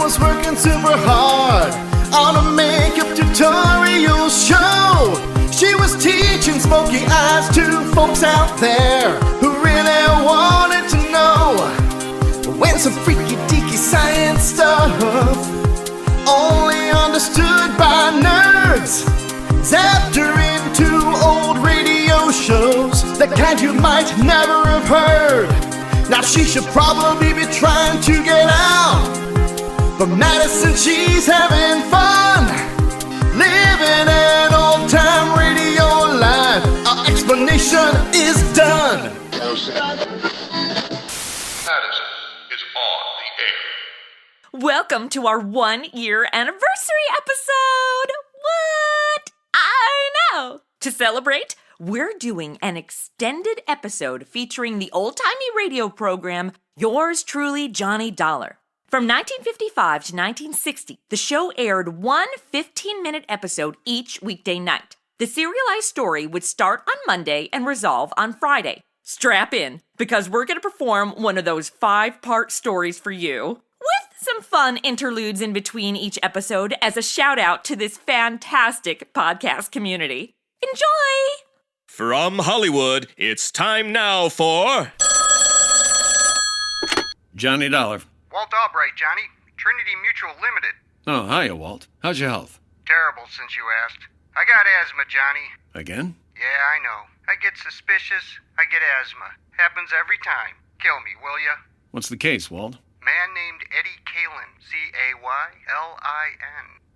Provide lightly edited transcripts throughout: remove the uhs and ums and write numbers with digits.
was working super hard on a makeup tutorial show. She was teaching smoky eyes to folks out there who really wanted to know when some freaky deaky science stuff, only understood by nerds, zapped her into old radio shows, the kind you might never have heard. Now she should probably be trying to get out, but Madison, she's having fun, living an old-time radio life. Our explanation is done. Madison is on the air. Welcome to our 1-year anniversary episode. What? I know. To celebrate, we're doing an extended episode featuring the old-timey radio program, Yours Truly, Johnny Dollar. From 1955 to 1960, the show aired one 15-minute episode each weekday night. The serialized story would start on Monday and resolve on Friday. Strap in, because we're going to perform one of those 5-part stories for you, with some fun interludes in between each episode as a shout-out to this fantastic podcast community. Enjoy! From Hollywood, it's time now for... Johnny Dollar. Walt Albright, Johnny. Trinity Mutual Limited. Oh, hiya, Walt. How's your health? Terrible since you asked. I got asthma, Johnny. Again? Yeah, I know. I get suspicious. I get asthma. Happens every time. Kill me, will ya? What's the case, Walt? Man named Eddie Caylin, Caylin,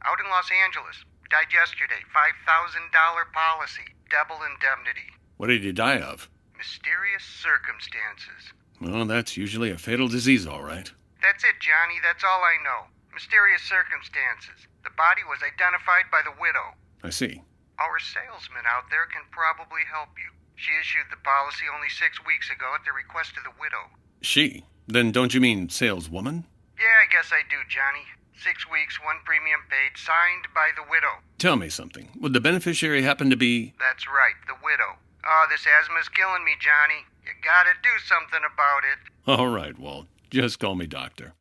out in Los Angeles. Died yesterday. $5,000 policy. Double indemnity. What did he die of? Mysterious circumstances. Well, that's usually a fatal disease, all right. That's it, Johnny. That's all I know. Mysterious circumstances. The body was identified by the widow. I see. Our salesman out there can probably help you. She issued the policy only 6 weeks ago at the request of the widow. She? Then don't you mean saleswoman? Yeah, I guess I do, Johnny. 6 weeks, 1 premium paid, signed by the widow. Tell me something. Would the beneficiary happen to be... That's right, the widow. Oh, this asthma's killing me, Johnny. You gotta do something about it. All right, Walt. Just call me doctor.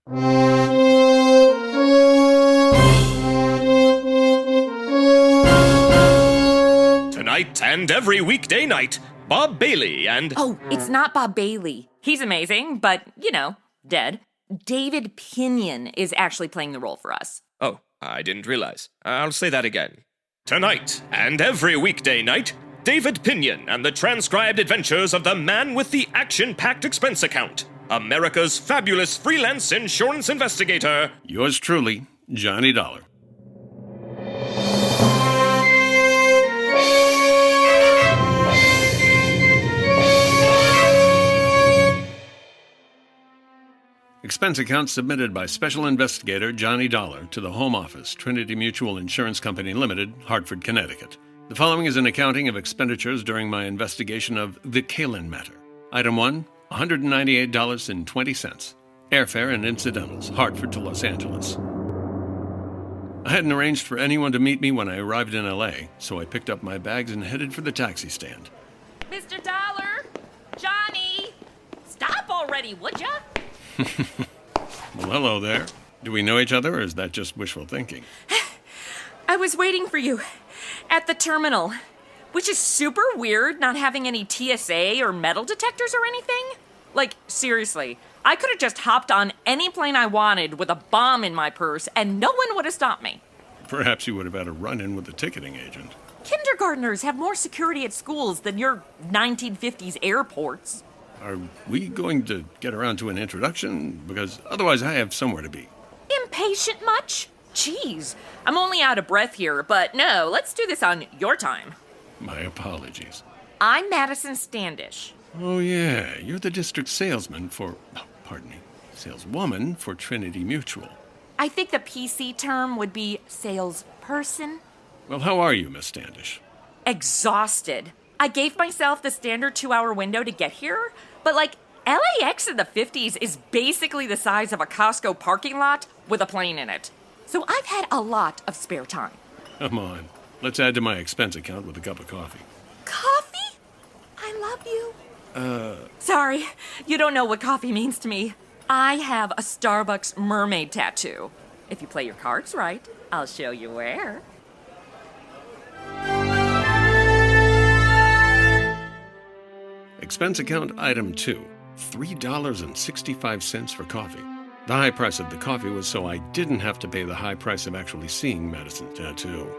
Tonight and every weekday night, Bob Bailey and... Oh, it's not Bob Bailey. He's amazing, but, dead. David Pinion is actually playing the role for us. Oh, I didn't realize. I'll say that again. Tonight and every weekday night, David Pinion and the transcribed adventures of the man with the action-packed expense account, America's fabulous freelance insurance investigator. Yours truly, Johnny Dollar. Expense account submitted by Special Investigator Johnny Dollar to the Home Office, Trinity Mutual Insurance Company Limited, Hartford, Connecticut. The following is an accounting of expenditures during my investigation of the Caylin Matter. Item 1, $198.20. Airfare and incidentals, Hartford to Los Angeles. I hadn't arranged for anyone to meet me when I arrived in L.A., so I picked up my bags and headed for the taxi stand. Mr. Dollar! Johnny! Stop already, would ya? Well, hello there. Do we know each other, or is that just wishful thinking? I was waiting for you at the terminal, which is super weird not having any TSA or metal detectors or anything. Like, seriously, I could have just hopped on any plane I wanted with a bomb in my purse and no one would have stopped me. Perhaps you would have had a run-in with the ticketing agent. Kindergartners have more security at schools than your 1950s airports. Are we going to get around to an introduction? Because otherwise I have somewhere to be. Impatient much? Jeez, I'm only out of breath here, but no, let's do this on your time. My apologies. I'm Madison Standish. Oh, yeah, you're the district salesman saleswoman for Trinity Mutual. I think the PC term would be salesperson. Well, how are you, Miss Standish? Exhausted. I gave myself the standard 2-hour window to get here, but LAX in the 50s is basically the size of a Costco parking lot with a plane in it. So I've had a lot of spare time. Come on. Let's add to my expense account with a cup of coffee. Coffee? I love you. Sorry, you don't know what coffee means to me. I have a Starbucks mermaid tattoo. If you play your cards right, I'll show you where. Expense account item 2, $3.65 for coffee. The high price of the coffee was so I didn't have to pay the high price of actually seeing Madison's tattoo.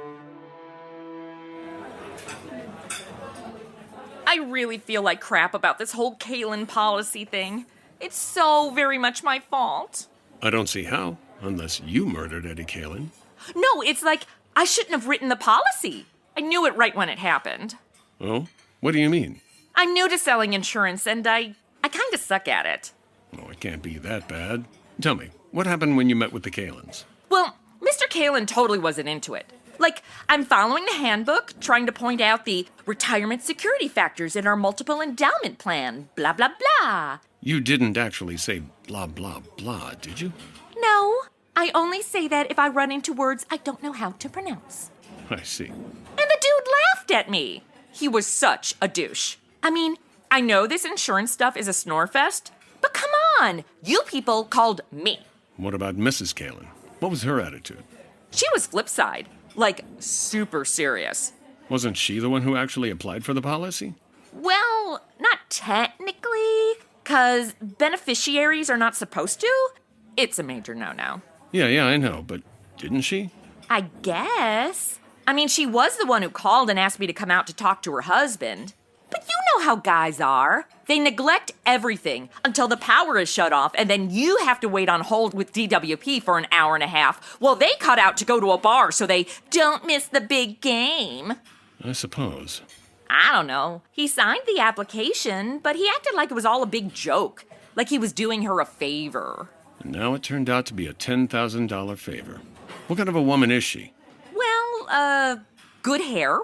I really feel like crap about this whole Caylin policy thing. It's so very much my fault. I don't see how, unless you murdered Eddie Caylin. No, it's like I shouldn't have written the policy. I knew it right when it happened. Oh? What do you mean? I'm new to selling insurance, and I kind of suck at it. Oh, it can't be that bad. Tell me, what happened when you met with the Caylins? Well, Mr. Caylin totally wasn't into it. Like, I'm following the handbook, trying to point out the retirement security factors in our multiple endowment plan, blah, blah, blah. You didn't actually say blah, blah, blah, did you? No, I only say that if I run into words I don't know how to pronounce. I see. And the dude laughed at me. He was such a douche. I mean, I know this insurance stuff is a snore fest, but come on, you people called me. What about Mrs. Caylin? What was her attitude? She was flip side, like super serious. Wasn't she the one who actually applied for the policy? Well, not technically, because beneficiaries are not supposed to. It's a major no-no. Yeah, I know, but didn't she? I guess. I mean, she was the one who called and asked me to come out to talk to her husband. But you know how guys are. They neglect everything until the power is shut off, and then you have to wait on hold with DWP for an hour and a half while they cut out to go to a bar so they don't miss the big game. I suppose. I don't know. He signed the application, but he acted like it was all a big joke, like he was doing her a favor. And now it turned out to be a $10,000 favor. What kind of a woman is she? Well, good hair,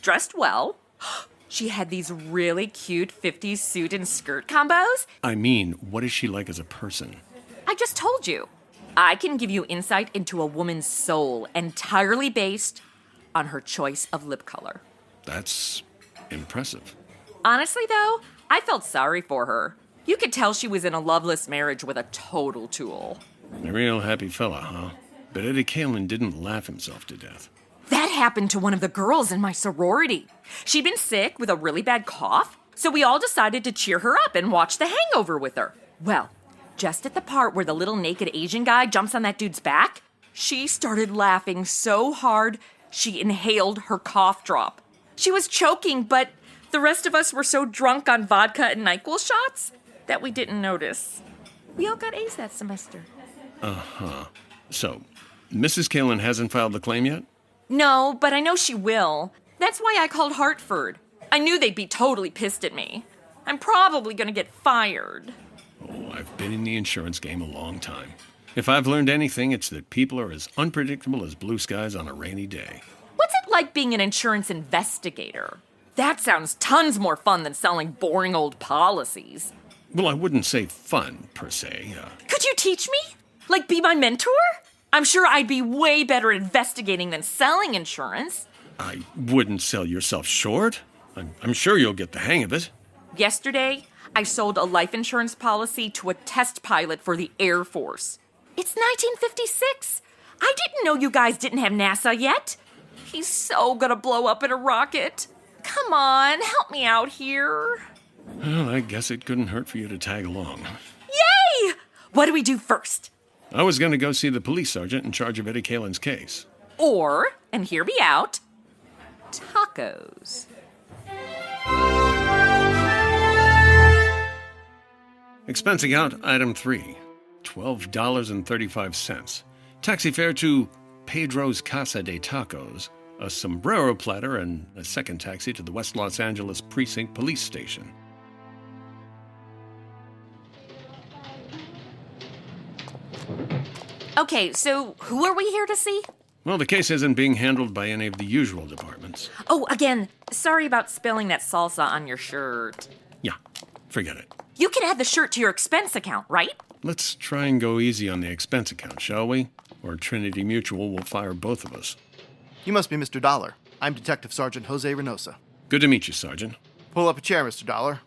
dressed well. She had these really cute 50s suit and skirt combos. I mean, what is she like as a person? I just told you. I can give you insight into a woman's soul entirely based on her choice of lip color. That's impressive. Honestly, though, I felt sorry for her. You could tell she was in a loveless marriage with a total tool. A real happy fella, huh? But Eddie Caylin didn't laugh himself to death. That happened to one of the girls in my sorority. She'd been sick with a really bad cough, so we all decided to cheer her up and watch The Hangover with her. Well, just at the part where the little naked Asian guy jumps on that dude's back, she started laughing so hard she inhaled her cough drop. She was choking, but the rest of us were so drunk on vodka and NyQuil shots that we didn't notice. We all got A's that semester. Uh-huh. So, Mrs. Caylin hasn't filed the claim yet? No, but I know she will. That's why I called Hartford. I knew they'd be totally pissed at me. I'm probably gonna get fired. Oh, I've been in the insurance game a long time. If I've learned anything, it's that people are as unpredictable as blue skies on a rainy day. What's it like being an insurance investigator? That sounds tons more fun than selling boring old policies. Well, I wouldn't say fun, per se. Could you teach me? Like, be my mentor? I'm sure I'd be way better at investigating than selling insurance. I wouldn't sell yourself short. I'm sure you'll get the hang of it. Yesterday, I sold a life insurance policy to a test pilot for the Air Force. It's 1956. I didn't know you guys didn't have NASA yet. He's so gonna blow up in a rocket. Come on, help me out here. Well, I guess it couldn't hurt for you to tag along. Yay! What do we do first? I was going to go see the police sergeant in charge of Eddie Caylin's case. Or, and hear me out, tacos. Expense account item 3, $12.35. Taxi fare to Pedro's Casa de Tacos, a sombrero platter, and a second taxi to the West Los Angeles Precinct Police Station. Okay, so who are we here to see? Well, the case isn't being handled by any of the usual departments. Oh, again, sorry about spilling that salsa on your shirt. Yeah, forget it. You can add the shirt to your expense account, right? Let's try and go easy on the expense account, shall we? Or Trinity Mutual will fire both of us. You must be Mr. Dollar. I'm Detective Sergeant Jose Reynosa. Good to meet you, Sergeant. Pull up a chair, Mr. Dollar.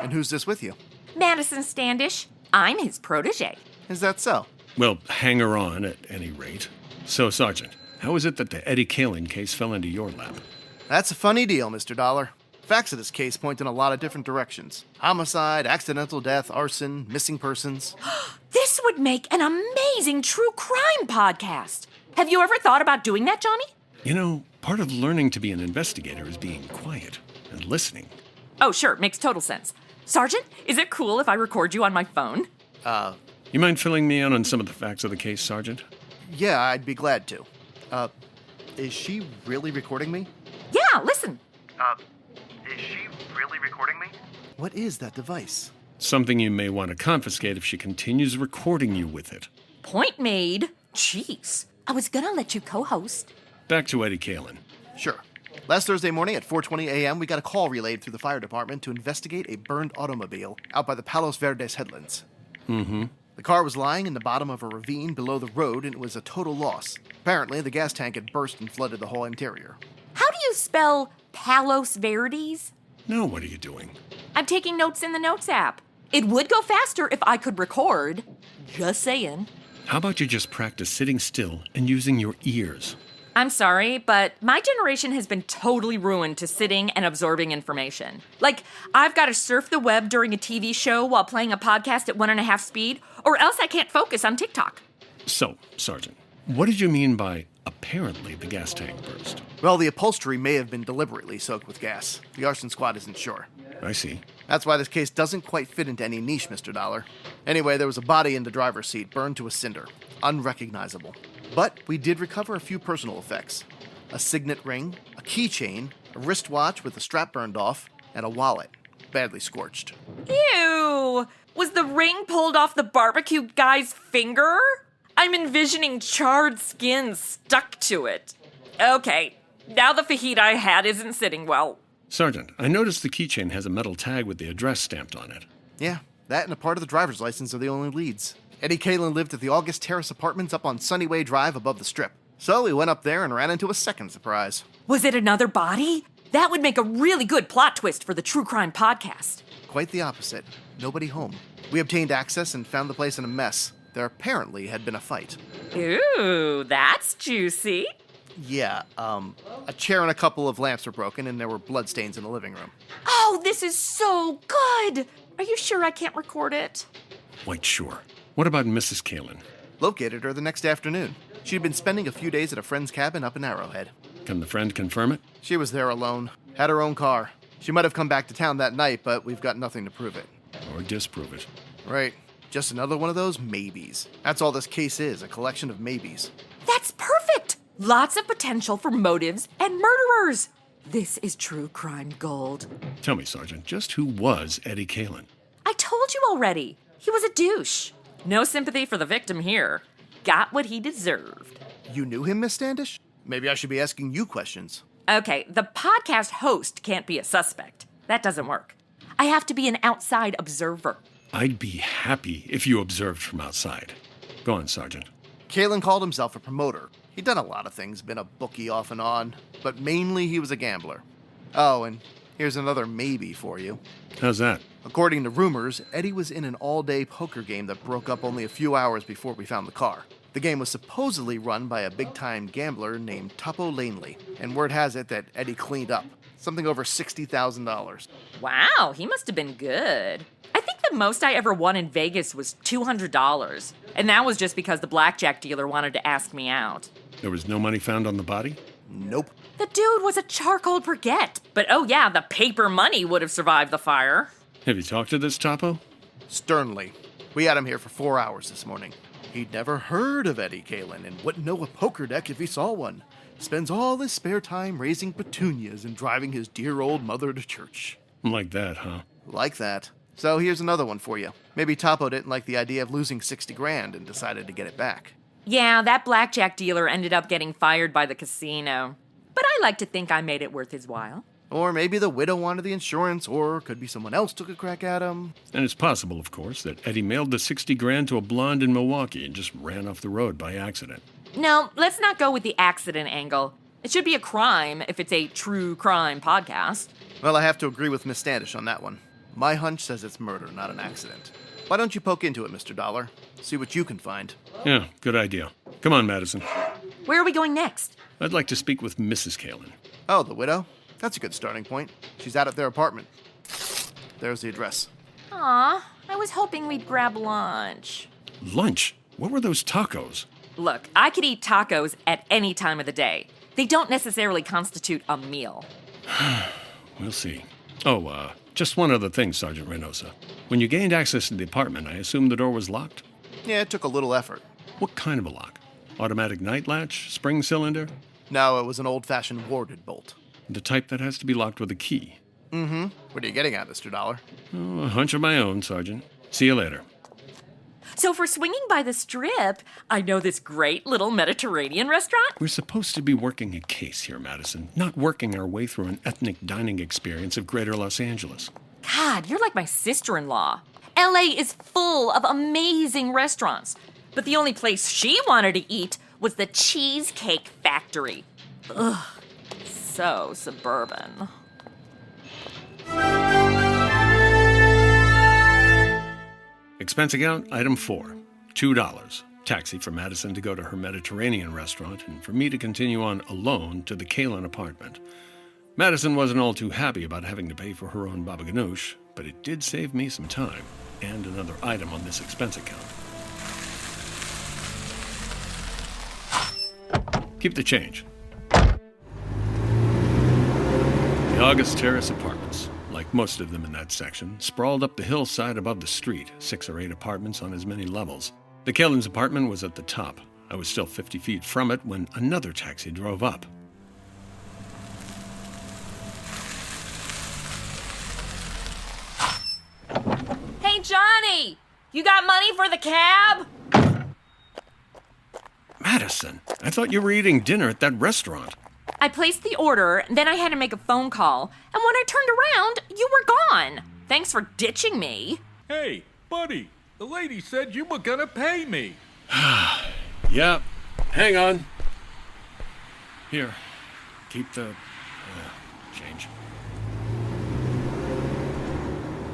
And who's this with you? Madison Standish. I'm his protege. Is that so? Well, hanger on at any rate. So, Sergeant, how is it that the Eddie Caylin case fell into your lap? That's a funny deal, Mr. Dollar. Facts of this case point in a lot of different directions. Homicide, accidental death, arson, missing persons. This would make an amazing true crime podcast. Have you ever thought about doing that, Johnny? You know, part of learning to be an investigator is being quiet and listening. Oh, sure. Makes total sense. Sergeant, is it cool if I record you on my phone? You mind filling me in on some of the facts of the case, Sergeant? Yeah, I'd be glad to. Is she really recording me? Yeah, listen. Is she really recording me? What is that device? Something you may want to confiscate if she continues recording you with it. Point made. Jeez. I was gonna let you co-host. Back to Eddie Caylin. Sure. Last Thursday morning at 4:20 a.m., we got a call relayed through the fire department to investigate a burned automobile out by the Palos Verdes headlands. Mm-hmm. The car was lying in the bottom of a ravine below the road, and it was a total loss. Apparently, the gas tank had burst and flooded the whole interior. How do you spell Palos Verdes? Now what are you doing? I'm taking notes in the Notes app. It would go faster if I could record. Just saying. How about you just practice sitting still and using your ears? I'm sorry, but my generation has been totally ruined to sitting and absorbing information. Like, I've got to surf the web during a TV show while playing a podcast at 1.5 speed, or else I can't focus on TikTok. So, Sergeant, what did you mean by apparently the gas tank burst? Well, the upholstery may have been deliberately soaked with gas. The arson squad isn't sure. I see. That's why this case doesn't quite fit into any niche, Mr. Dollar. Anyway, there was a body in the driver's seat, burned to a cinder. Unrecognizable. But we did recover a few personal effects. A signet ring, a keychain, a wristwatch with the strap burned off, and a wallet, badly scorched. Ew! Was the ring pulled off the barbecue guy's finger? I'm envisioning charred skin stuck to it. Okay, now the fajita I had isn't sitting well. Sergeant, I noticed the keychain has a metal tag with the address stamped on it. Yeah, that and a part of the driver's license are the only leads. Eddie Caylin lived at the August Terrace Apartments up on Sunnyway Drive above the Strip. So we went up there and ran into a second surprise. Was it another body? That would make a really good plot twist for the True Crime podcast. Quite the opposite. Nobody home. We obtained access and found the place in a mess. There apparently had been a fight. Ooh, that's juicy. Yeah, a chair and a couple of lamps were broken and there were bloodstains in the living room. Oh, this is so good! Are you sure I can't record it? Quite sure. What about Mrs. Caylin? Located her the next afternoon. She'd been spending a few days at a friend's cabin up in Arrowhead. Can the friend confirm it? She was there alone, had her own car. She might have come back to town that night, but we've got nothing to prove it. Or disprove it? Right. Just another one of those maybes. That's all this case is, a collection of maybes. That's perfect! Lots of potential for motives and murderers. This is true crime gold. Tell me, Sergeant, just who was Eddie Caylin? I told you already. He was a douche. No sympathy for the victim here. Got what he deserved. You knew him, Miss Standish? Maybe I should be asking you questions. Okay, the podcast host can't be a suspect. That doesn't work. I have to be an outside observer. I'd be happy if you observed from outside. Go on, Sergeant. Caylin called himself a promoter. He'd done a lot of things, been a bookie off and on, but mainly he was a gambler. Oh, and here's another maybe for you. How's that? According to rumors, Eddie was in an all-day poker game that broke up only a few hours before we found the car. The game was supposedly run by a big-time gambler named Topo Lanely, and word has it that Eddie cleaned up. Something over $60,000. Wow, he must have been good. I think the most I ever won in Vegas was $200, and that was just because the blackjack dealer wanted to ask me out. There was no money found on the body? Nope. The dude was a charcoal brigette, but oh yeah, the paper money would have survived the fire. Have you talked to this Topo? Sternly. We had him here for 4 hours this morning. He'd never heard of Eddie Caylin and wouldn't know a poker deck if he saw one. Spends all his spare time raising petunias and driving his dear old mother to church. Like that, huh? Like that. So here's another one for you. Maybe Topo didn't like the idea of losing 60 grand and decided to get it back. Yeah, that blackjack dealer ended up getting fired by the casino. But I like to think I made it worth his while. Or maybe the widow wanted the insurance, or could be someone else took a crack at him. And it's possible, of course, that Eddie mailed the 60 grand to a blonde in Milwaukee and just ran off the road by accident. No, let's not go with the accident angle. It should be a crime if it's a true crime podcast. Well, I have to agree with Miss Standish on that one. My hunch says it's murder, not an accident. Why don't you poke into it, Mr. Dollar? See what you can find. Yeah, good idea. Come on, Madison. Where are we going next? I'd like to speak with Mrs. Caylin. Oh, the widow? That's a good starting point. She's out at their apartment. There's the address. Aw, I was hoping we'd grab lunch. Lunch? What were those tacos? Look, I could eat tacos at any time of the day. They don't necessarily constitute a meal. We'll see. Oh, just one other thing, Sergeant Reynosa. When you gained access to the apartment, I assume the door was locked? Yeah, it took a little effort. What kind of a lock? Automatic night latch? Spring cylinder? No, it was an old-fashioned warded bolt. The type that has to be locked with a key? Mm-hmm. What are you getting at, Mr. Dollar? Oh, a hunch of my own, Sergeant. See you later. So for swinging by the Strip, I know this great little Mediterranean restaurant. We're supposed to be working a case here, Madison, not working our way through an ethnic dining experience of greater Los Angeles. God, you're like my sister-in-law. LA is full of amazing restaurants. But the only place she wanted to eat was the Cheesecake Factory. Ugh, so suburban. Expense account, item 4, $2. Taxi for Madison to go to her Mediterranean restaurant and for me to continue on alone to the Caylin apartment. Madison wasn't all too happy about having to pay for her own baba ganoush, but it did save me some time and another item on this expense account. Keep the change. The August Terrace Apartments, like most of them in that section, sprawled up the hillside above the street, 6 or 8 apartments on as many levels. The Caylin's apartment was at the top. I was still 50 feet from it when another taxi drove up. Hey, Johnny! You got money for the cab? Madison, I thought you were eating dinner at that restaurant. I placed the order, then I had to make a phone call, and when I turned around, you were gone. Thanks for ditching me. Hey, buddy, the lady said you were gonna pay me. Yep. Hang on. Here. Keep the change.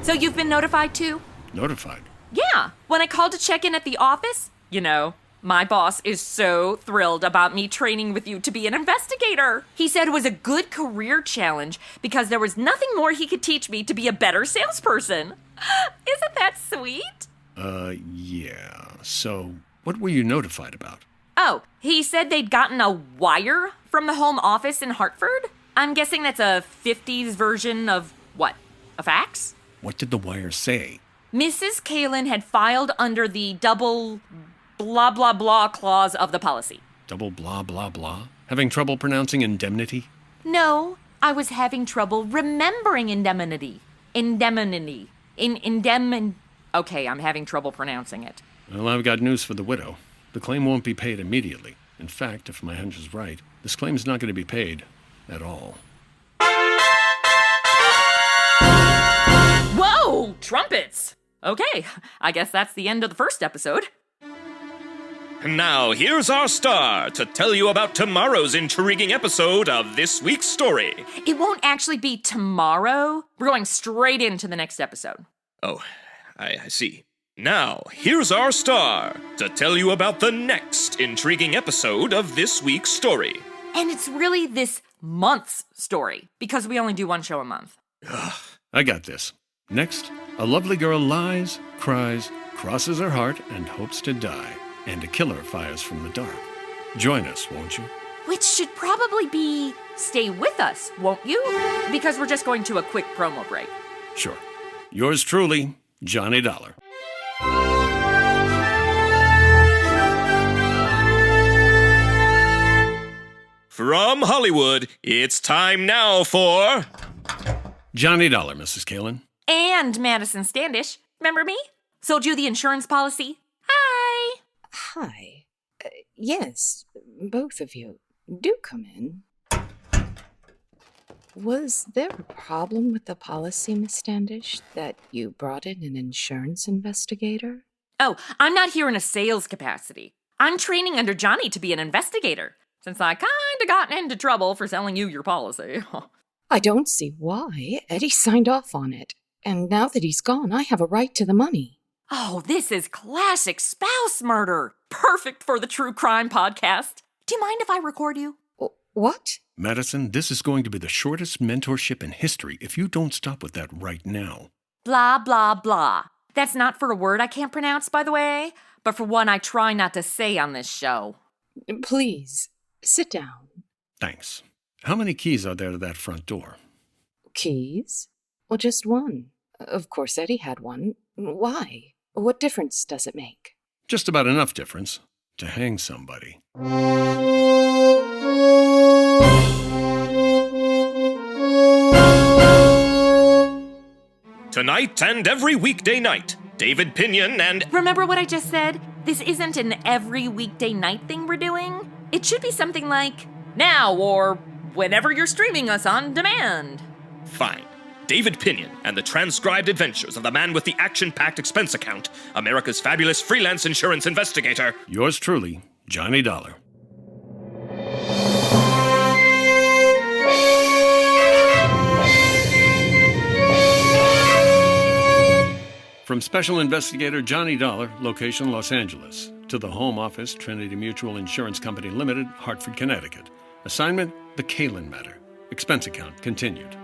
So you've been notified too? Notified? Yeah. When I called to check in at the office, my boss is so thrilled about me training with you to be an investigator. He said it was a good career challenge because there was nothing more he could teach me to be a better salesperson. Isn't that sweet? Yeah. So, what were you notified about? Oh, he said they'd gotten a wire from the home office in Hartford? I'm guessing that's a 50s version of what? A fax? What did the wire say? Mrs. Caylin had filed under the double blah blah blah clause of the policy. Double blah blah blah? Having trouble pronouncing indemnity? No, I was having trouble remembering indemnity. Okay, I'm having trouble pronouncing it. Well, I've got news for the widow. The claim won't be paid immediately. In fact, if my hunch is right, this claim's not going to be paid at all. Whoa, trumpets! Okay, I guess that's the end of the first episode. Now, here's our star to tell you about tomorrow's intriguing episode of this week's story. It won't actually be tomorrow. We're going straight into the next episode. Oh, I see. Now, here's our star to tell you about the next intriguing episode of this week's story. And it's really this month's story, because we only do one show a month. I got this. Next, a lovely girl lies, cries, crosses her heart, and hopes to die. And a killer fires from the dark. Join us, won't you? Which should probably be stay with us, won't you? Because we're just going to a quick promo break. Sure. Yours truly, Johnny Dollar. From Hollywood, it's time now for... Johnny Dollar, Mrs. Caylin. And Madison Standish. Remember me? Sold you the insurance policy. Hi. Hi. Yes, both of you. Do come in. Was there a problem with the policy, Miss Standish, that you brought in an insurance investigator? Oh, I'm not here in a sales capacity. I'm training under Johnny to be an investigator, since I kinda gotten into trouble for selling you your policy. I don't see why. Eddie signed off on it. And now that he's gone, I have a right to the money. Oh, this is classic spouse murder. Perfect for the true crime podcast. Do you mind if I record you? What? Madison, this is going to be the shortest mentorship in history if you don't stop with that right now. Blah, blah, blah. That's not for a word I can't pronounce, by the way, but for one I try not to say on this show. Please, sit down. Thanks. How many keys are there to that front door? Keys? Well, just one. Of course, Eddie had one. Why? What difference does it make? Just about enough difference to hang somebody. Tonight and every weekday night, David Pinion and... Remember what I just said? This isn't an every weekday night thing we're doing. It should be something like now or whenever you're streaming us on demand. Fine. David Pinion and the transcribed adventures of the man with the action-packed expense account, America's fabulous freelance insurance investigator. Yours truly, Johnny Dollar. From Special Investigator Johnny Dollar, location Los Angeles, to the Home Office, Trinity Mutual Insurance Company Limited, Hartford, Connecticut. Assignment, the Caylin Matter. Expense account continued.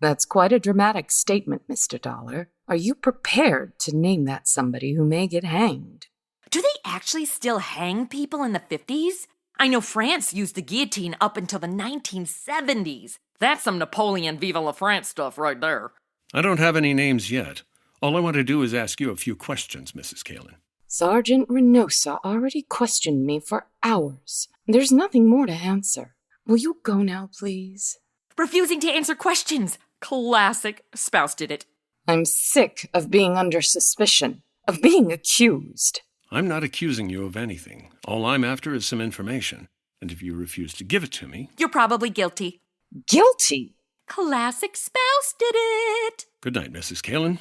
That's quite a dramatic statement, Mr. Dollar. Are you prepared to name that somebody who may get hanged? Do they actually still hang people in the 50s? I know France used the guillotine up until the 1970s. That's some Napoleon Viva la France stuff right there. I don't have any names yet. All I want to do is ask you a few questions, Mrs. Caylin. Sergeant Reynosa already questioned me for hours. There's nothing more to answer. Will you go now, please? Refusing to answer questions. Classic. Spouse did it. I'm sick of being under suspicion, of being accused. I'm not accusing you of anything. All I'm after is some information. And if you refuse to give it to me... You're probably guilty. Guilty? Classic spouse did it. Good night, Mrs. Caylin.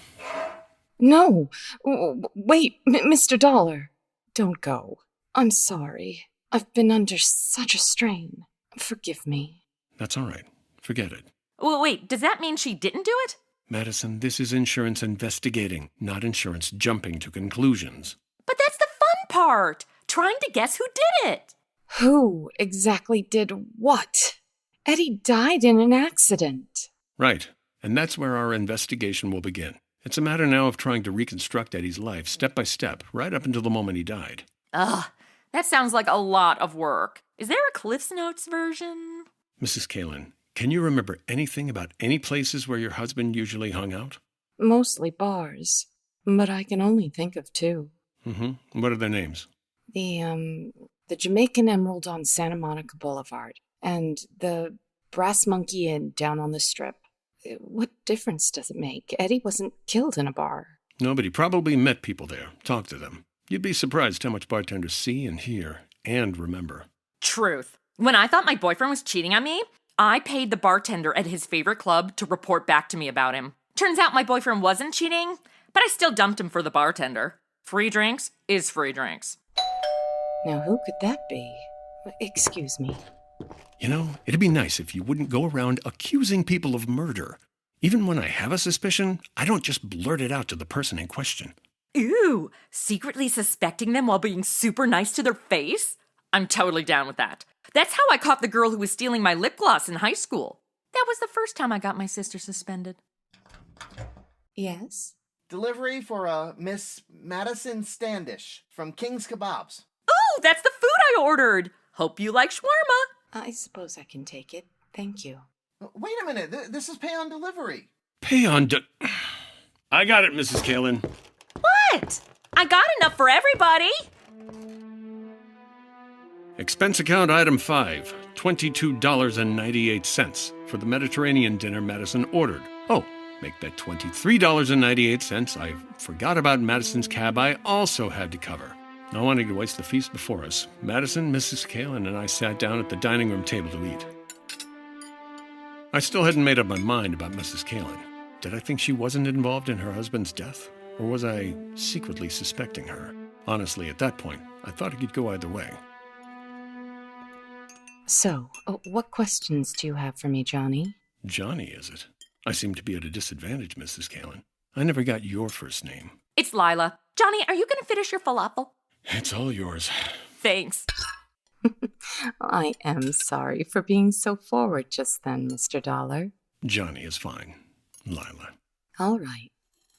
No. Wait, Mr. Dollar. Don't go. I'm sorry. I've been under such a strain. Forgive me. That's all right. Forget it. Well, wait, does that mean she didn't do it? Madison, this is insurance investigating, not insurance jumping to conclusions. But that's the fun part. Trying to guess who did it. Who exactly did what? Eddie died in an accident. Right. And that's where our investigation will begin. It's a matter now of trying to reconstruct Eddie's life step by step, right up until the moment he died. Ugh, that sounds like a lot of work. Is there a Cliff's Notes version? Mrs. Caylin, can you remember anything about any places where your husband usually hung out? Mostly bars, but I can only think of two. Mm-hmm. What are their names? The Jamaican Emerald on Santa Monica Boulevard, and the Brass Monkey Inn down on the Strip. What difference does it make? Eddie wasn't killed in a bar. No, but he probably met people there, talked to them. You'd be surprised how much bartenders see and hear and remember. Truth. When I thought my boyfriend was cheating on me, I paid the bartender at his favorite club to report back to me about him. Turns out my boyfriend wasn't cheating, but I still dumped him for the bartender. Free drinks is free drinks. Now, who could that be? Excuse me. You know, it'd be nice if you wouldn't go around accusing people of murder. Even when I have a suspicion, I don't just blurt it out to the person in question. Ew, secretly suspecting them while being super nice to their face? I'm totally down with that. That's how I caught the girl who was stealing my lip gloss in high school. That was the first time I got my sister suspended. Yes? Delivery for Miss Madison Standish from King's Kebabs. Ooh, that's the food I ordered. Hope you like shawarma. I suppose I can take it. Thank you. Wait a minute, this is pay on delivery. Pay on I got it, Mrs. Caylin. What? I got enough for everybody. Expense account item 5, $22.98 for the Mediterranean dinner Madison ordered. Oh, make that $23.98. I forgot about Madison's cab I also had to cover. Not wanting to waste the feast before us, Madison, Mrs. Caylin, and I sat down at the dining room table to eat. I still hadn't made up my mind about Mrs. Caylin. Did I think she wasn't involved in her husband's death? Or was I secretly suspecting her? Honestly, at that point, I thought it could go either way. So, what questions do you have for me, Johnny? Johnny, is it? I seem to be at a disadvantage, Mrs. Caylin. I never got your first name. It's Lila. Johnny, are you going to finish your falafel? It's all yours. Thanks. I am sorry for being so forward just then, Mr. Dollar. Johnny is fine. Lila. All right,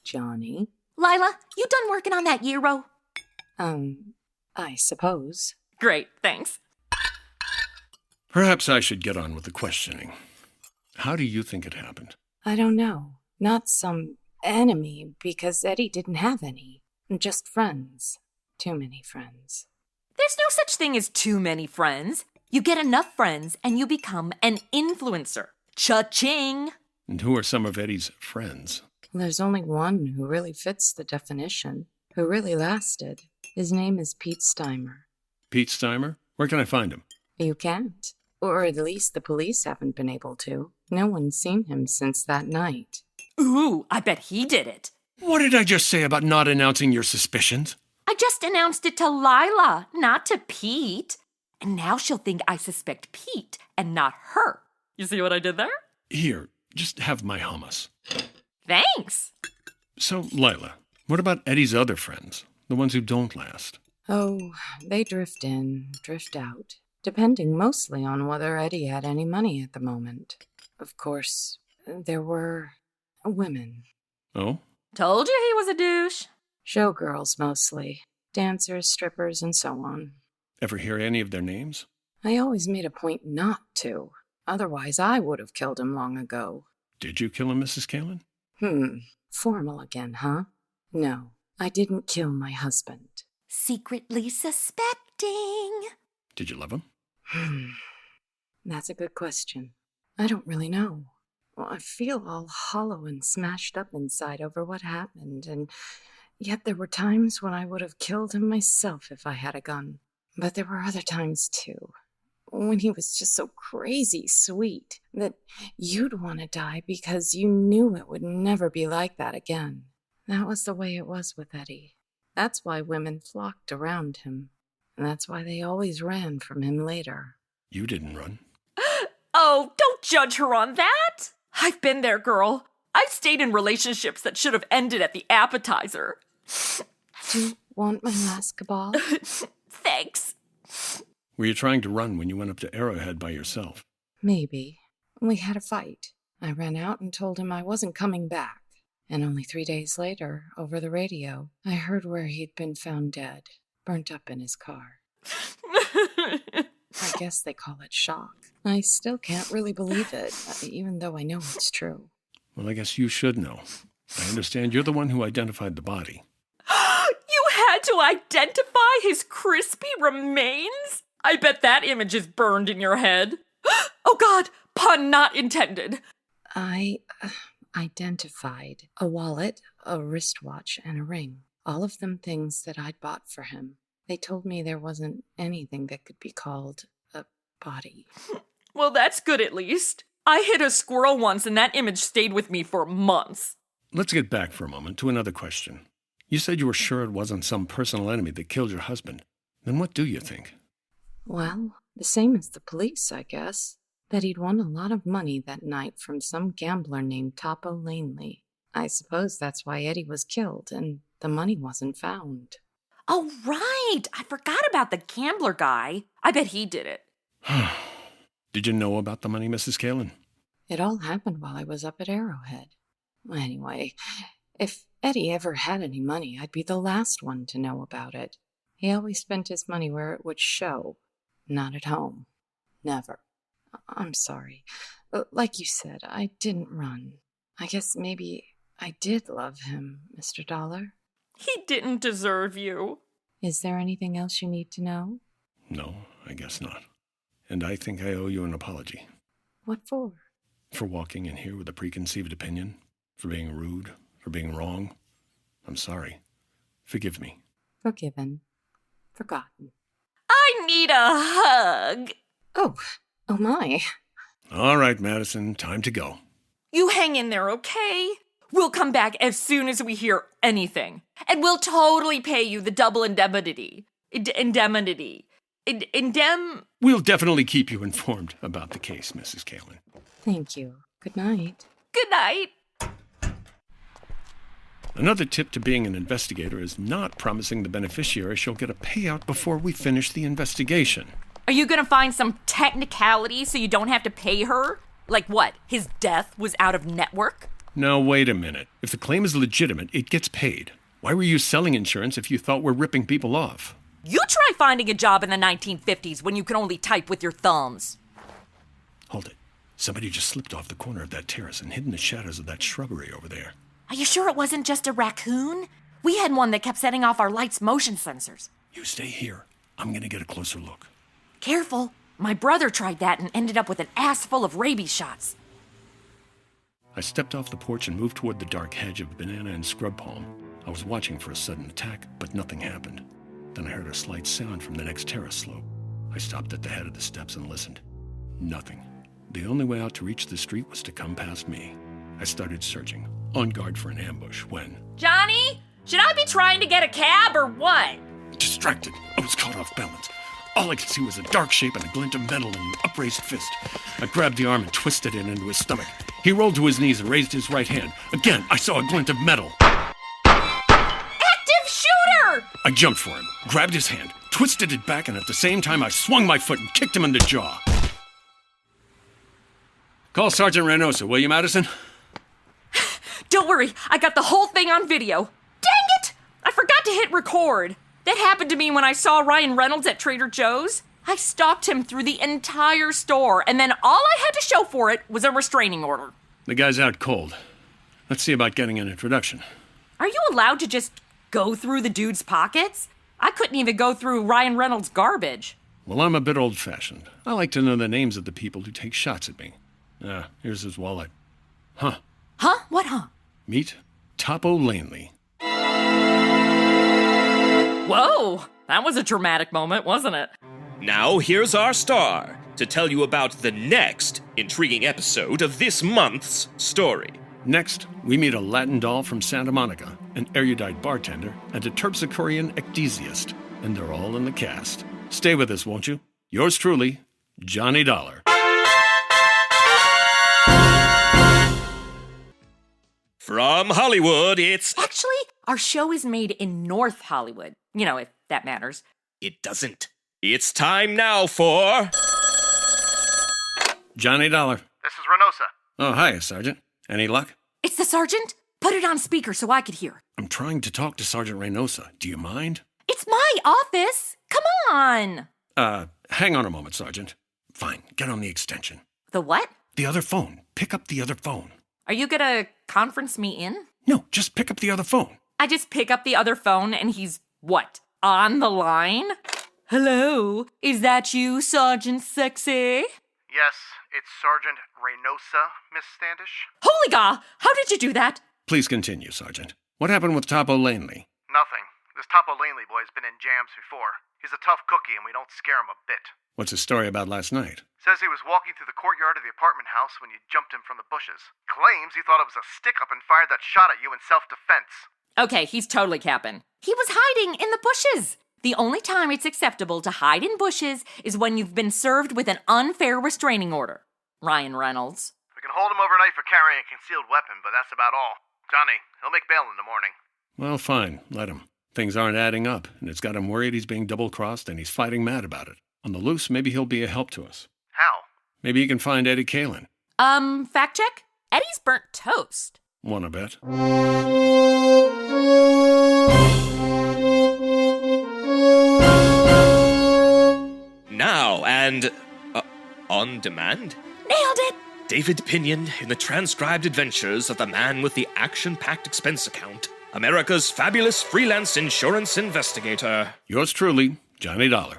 Johnny. Lila, you done working on that gyro? I suppose. Great, thanks. Perhaps I should get on with the questioning. How do you think it happened? I don't know. Not some enemy, because Eddie didn't have any. Just friends. Too many friends. There's no such thing as too many friends. You get enough friends and you become an influencer. Cha-ching! And who are some of Eddie's friends? There's only one who really fits the definition, who really lasted. His name is Pete Steimer. Pete Steimer? Where can I find him? You can't. Or at least the police haven't been able to. No one's seen him since that night. Ooh, I bet he did it. What did I just say about not announcing your suspicions? I just announced it to Lila, not to Pete. And now she'll think I suspect Pete and not her. You see what I did there? Here, just have my hummus. Thanks. So, Lila, what about Eddie's other friends? The ones who don't last? Oh, they drift in, drift out, depending mostly on whether Eddie had any money at the moment. Of course, there were women. Oh? Told you he was a douche. Showgirls mostly. Dancers, strippers, and so on. Ever hear any of their names? I always made a point not to. Otherwise, I would have killed him long ago. Did you kill him, Mrs. Caylin? Formal again, huh? No, I didn't kill my husband. Secretly suspecting. Did you love him? That's a good question. I don't really know. Well, I feel all hollow and smashed up inside over what happened, and yet there were times when I would have killed him myself if I had a gun. But there were other times, too, when he was just so crazy sweet that you'd want to die because you knew it would never be like that again. That was the way it was with Eddie. That's why women flocked around him, and that's why they always ran from him later. You didn't run. Oh, don't judge her on that. I've been there, girl. I've stayed in relationships that should have ended at the appetizer. Do you want my last cabal? Thanks. Were you trying to run when you went up to Arrowhead by yourself? Maybe. We had a fight. I ran out and told him I wasn't coming back. And only 3 days later, over the radio, I heard where he'd been found dead, burnt up in his car. I guess they call it shock. I still can't really believe it, even though I know it's true. Well, I guess you should know. I understand you're the one who identified the body. You had to identify his crispy remains? I bet that image is burned in your head. Oh God, pun not intended. I identified a wallet, a wristwatch, and a ring. All of them things that I'd bought for him. They told me there wasn't anything that could be called a body. Well, that's good at least. I hit a squirrel once and that image stayed with me for months. Let's get back for a moment to another question. You said you were sure it wasn't some personal enemy that killed your husband. Then what do you think? Well, the same as the police, I guess. That he'd won a lot of money that night from some gambler named Topo Langley. I suppose that's why Eddie was killed and the money wasn't found. Oh, right. I forgot about the gambler guy. I bet he did it. Did you know about the money, Mrs. Caylin? It all happened while I was up at Arrowhead. Anyway, if Eddie ever had any money, I'd be the last one to know about it. He always spent his money where it would show, not at home. Never. I'm sorry. Like you said, I didn't run. I guess maybe I did love him, Mr. Dollar. He didn't deserve you. Is there anything else you need to know? No, I guess not. And I think I owe you an apology. What for? For walking in here with a preconceived opinion, for being rude, for being wrong. I'm sorry. Forgive me. Forgiven. Forgotten. I need a hug. Oh my. All right, Madison, time to go. You hang in there, okay? We'll come back as soon as we hear anything. And we'll totally pay you the double indemnity. We'll definitely keep you informed about the case, Mrs. Caylin. Thank you. Good night. Good night. Another tip to being an investigator is not promising the beneficiary she'll get a payout before we finish the investigation. Are you gonna find some technicality so you don't have to pay her? Like what? His death was out of network? Now, wait a minute. If the claim is legitimate, it gets paid. Why were you selling insurance if you thought we're ripping people off? You try finding a job in the 1950s when you can only type with your thumbs. Hold it. Somebody just slipped off the corner of that terrace and hid in the shadows of that shrubbery over there. Are you sure it wasn't just a raccoon? We had one that kept setting off our lights' motion sensors. You stay here. I'm gonna get a closer look. Careful. My brother tried that and ended up with an ass full of rabies shots. I stepped off the porch and moved toward the dark hedge of banana and scrub palm. I was watching for a sudden attack, but nothing happened. Then I heard a slight sound from the next terrace slope. I stopped at the head of the steps and listened. Nothing. The only way out to reach the street was to come past me. I started searching, on guard for an ambush, when... Johnny? Should I be trying to get a cab or what? Distracted. I was caught off balance. All I could see was a dark shape and a glint of metal in an upraised fist. I grabbed the arm and twisted it into his stomach. He rolled to his knees and raised his right hand. Again, I saw a glint of metal. Active shooter! I jumped for him, grabbed his hand, twisted it back, and at the same time I swung my foot and kicked him in the jaw. Call Sergeant Reynosa, will you, Madison? Don't worry, I got the whole thing on video. Dang it! I forgot to hit record. That happened to me when I saw Ryan Reynolds at Trader Joe's. I stalked him through the entire store, and then all I had to show for it was a restraining order. The guy's out cold. Let's see about getting an introduction. Are you allowed to just go through the dude's pockets? I couldn't even go through Ryan Reynolds' garbage. Well, I'm a bit old-fashioned. I like to know the names of the people who take shots at me. Here's his wallet. Huh? What, huh? Meet Topo Lanley. Whoa! That was a dramatic moment, wasn't it? Now, here's our star to tell you about the next intriguing episode of this month's story. Next, we meet a Latin doll from Santa Monica, an erudite bartender, and a terpsichorean ecdysiast, and they're all in the cast. Stay with us, won't you? Yours truly, Johnny Dollar. From Hollywood, it's... Actually, our show is made in North Hollywood. You know, if that matters. It doesn't. It's time now for... Johnny Dollar. This is Reynosa. Oh, hi, Sergeant. Any luck? It's the sergeant? Put it on speaker so I could hear. I'm trying to talk to Sergeant Reynosa. Do you mind? It's my office. Come on. Hang on a moment, Sergeant. Fine, get on the extension. The what? The other phone. Pick up the other phone. Are you gonna conference me in? No, just pick up the other phone. I just pick up the other phone and he's, what, on the line? Hello? Is that you, Sergeant Sexy? Yes, it's Sergeant Reynosa, Miss Standish. Holy God! How did you do that? Please continue, Sergeant. What happened with Topo Lanley? Nothing. This Topo Lanley boy's been in jams before. He's a tough cookie and we don't scare him a bit. What's his story about last night? Says he was walking through the courtyard of the apartment house when you jumped him from the bushes. Claims he thought it was a stick-up and fired that shot at you in self-defense. Okay, he's totally capping. He was hiding in the bushes. The only time it's acceptable to hide in bushes is when you've been served with an unfair restraining order. Ryan Reynolds. We can hold him overnight for carrying a concealed weapon, but that's about all. Johnny, he'll make bail in the morning. Well, fine. Let him. Things aren't adding up, and it's got him worried he's being double-crossed, and he's fighting mad about it. On the loose, maybe he'll be a help to us. How? Maybe you can find Eddie Caylin. Fact check? Eddie's burnt toast. Wanna bet? Now, and... on demand? Nailed it! David Pinion in the transcribed adventures of the man with the action-packed expense account, America's fabulous freelance insurance investigator. Yours truly, Johnny Dollar.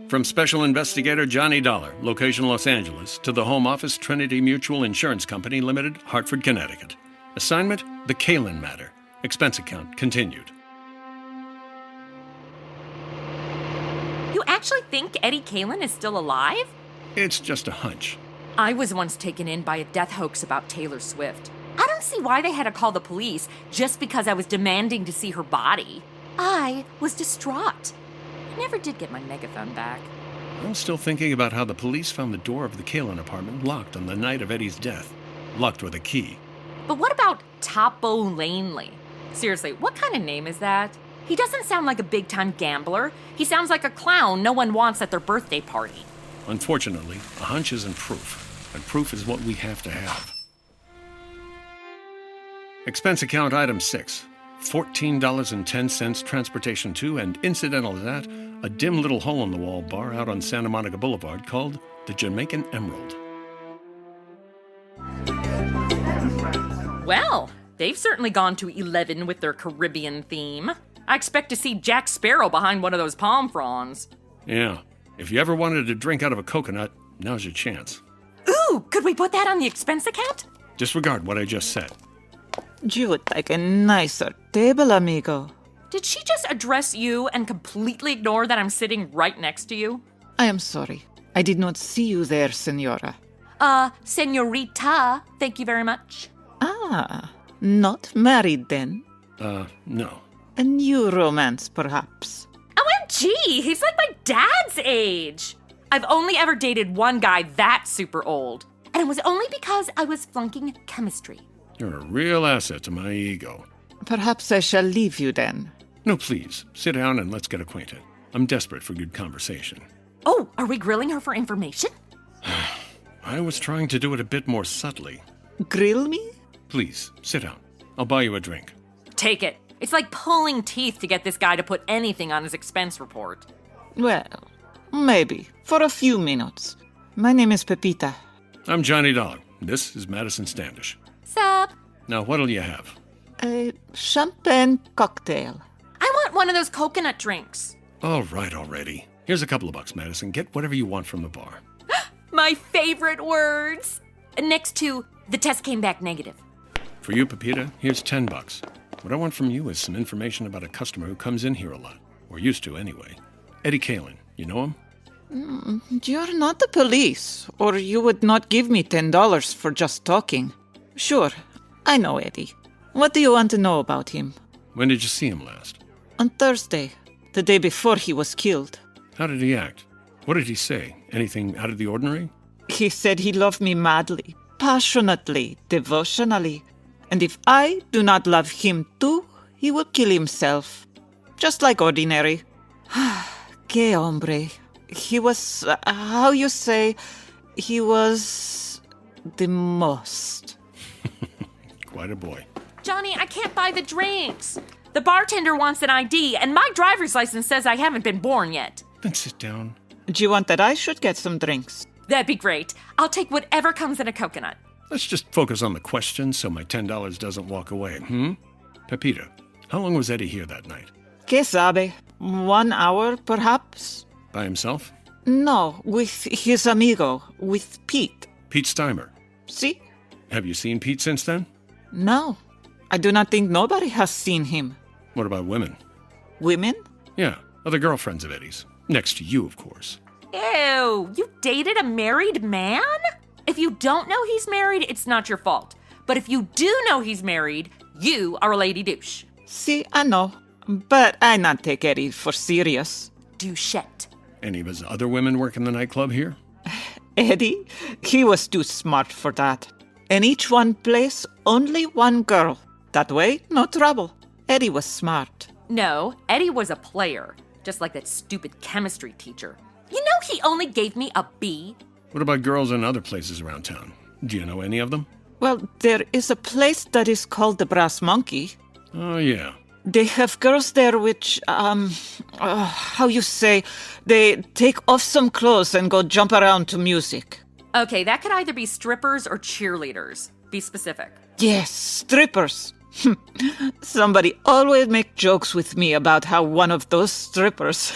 From Special Investigator Johnny Dollar, location Los Angeles, to the Home Office Trinity Mutual Insurance Company Limited, Hartford, Connecticut. Assignment, the Caylin Matter. Expense account continued. You actually think Eddie Caylin is still alive? It's just a hunch. I was once taken in by a death hoax about Taylor Swift. I don't see why they had to call the police just because I was demanding to see her body. I was distraught. Never did get my megaphone back. I'm still thinking about how the police found the door of the Caylin apartment locked on the night of Eddie's death. Locked with a key. But what about Topo Lanely? Seriously, what kind of name is that? He doesn't sound like a big-time gambler. He sounds like a clown no one wants at their birthday party. Unfortunately, a hunch isn't proof. And proof is what we have to have. Expense account item 6. $14.10 transportation to, and incidental to that, a dim little hole-in-the-wall bar out on Santa Monica Boulevard called the Jamaican Emerald. Well, they've certainly gone to 11 with their Caribbean theme. I expect to see Jack Sparrow behind one of those palm fronds. Yeah, if you ever wanted to drink out of a coconut, now's your chance. Ooh, could we put that on the expense account? Disregard what I just said. You would like a nicer table, amigo. Did she just address you and completely ignore that I'm sitting right next to you? I am sorry. I did not see you there, senora. Senorita, thank you very much. Ah, not married then? No. A new romance, perhaps. OMG, he's like my dad's age. I've only ever dated one guy that super old, and it was only because I was flunking chemistry. You're a real asset to my ego. Perhaps I shall leave you then. No, please, sit down and let's get acquainted. I'm desperate for good conversation. Oh, are we grilling her for information? I was trying to do it a bit more subtly. Grill me? Please, sit down. I'll buy you a drink. Take it. It's like pulling teeth to get this guy to put anything on his expense report. Well, maybe. For a few minutes. My name is Pepita. I'm Johnny Dollar. This is Madison Standish. Sup? Now, what'll you have? A champagne cocktail. I want one of those coconut drinks. All right, already. Here's a couple of bucks, Madison. Get whatever you want from the bar. My favorite words. Next to, the test came back negative. For you, Pepita, here's $10. What I want from you is some information about a customer who comes in here a lot. Or used to, anyway. Eddie Caylin. You know him? You're not the police, or you would not give me $10 for just talking. Sure, I know Eddie. What do you want to know about him? When did you see him last? On Thursday, the day before he was killed. How did he act? What did he say? Anything out of the ordinary? He said he loved me madly, passionately, devotionally. And if I do not love him too, he will kill himself. Just like ordinary. Que hombre. He was, how you say, he was the most. Quite a boy. Johnny, I can't buy the drinks. The bartender wants an ID, and my driver's license says I haven't been born yet. Then sit down. Do you want that I should get some drinks? That'd be great. I'll take whatever comes in a coconut. Let's just focus on the question so my $10 doesn't walk away, Pepita, how long was Eddie here that night? Que sabe? 1 hour, perhaps? By himself? No, with his amigo, with Pete. Pete Steimer. See? Have you seen Pete since then? No. I do not think nobody has seen him. What about women? Women? Yeah, other girlfriends of Eddie's. Next to you, of course. Ew, you dated a married man? If you don't know he's married, it's not your fault. But if you do know he's married, you are a lady douche. See, I know. But I not take Eddie for serious. Douchette. Any of his other women work in the nightclub here? Eddie? He was too smart for that. And each one place only one girl. That way, no trouble. Eddie was smart. No, Eddie was a player. Just like that stupid chemistry teacher. You know he only gave me a B. What about girls in other places around town? Do you know any of them? Well, there is a place that is called the Brass Monkey. Oh, yeah. They have girls there which, how you say, they take off some clothes and go jump around to music. Okay, that could either be strippers or cheerleaders. Be specific. Yes, strippers. Somebody always make jokes with me about how one of those strippers,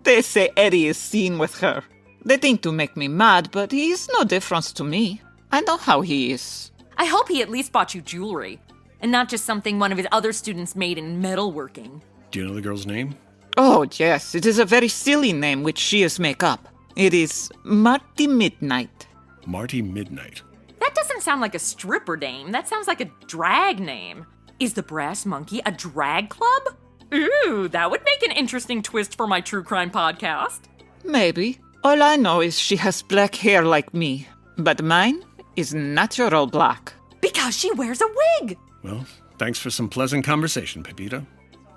they say Eddie is seen with her. They think to make me mad, but he is no difference to me. I know how he is. I hope he at least bought you jewelry, and not just something one of his other students made in metalworking. Do you know the girl's name? Oh, yes, it is a very silly name which she is make up. It is Marty Midnight. Marty Midnight. That doesn't sound like a stripper name. That sounds like a drag name. Is the Brass Monkey a drag club? Ooh, that would make an interesting twist for my true crime podcast. Maybe. All I know is she has black hair like me, but mine is natural black. Because she wears a wig. Well, thanks for some pleasant conversation, Pepita.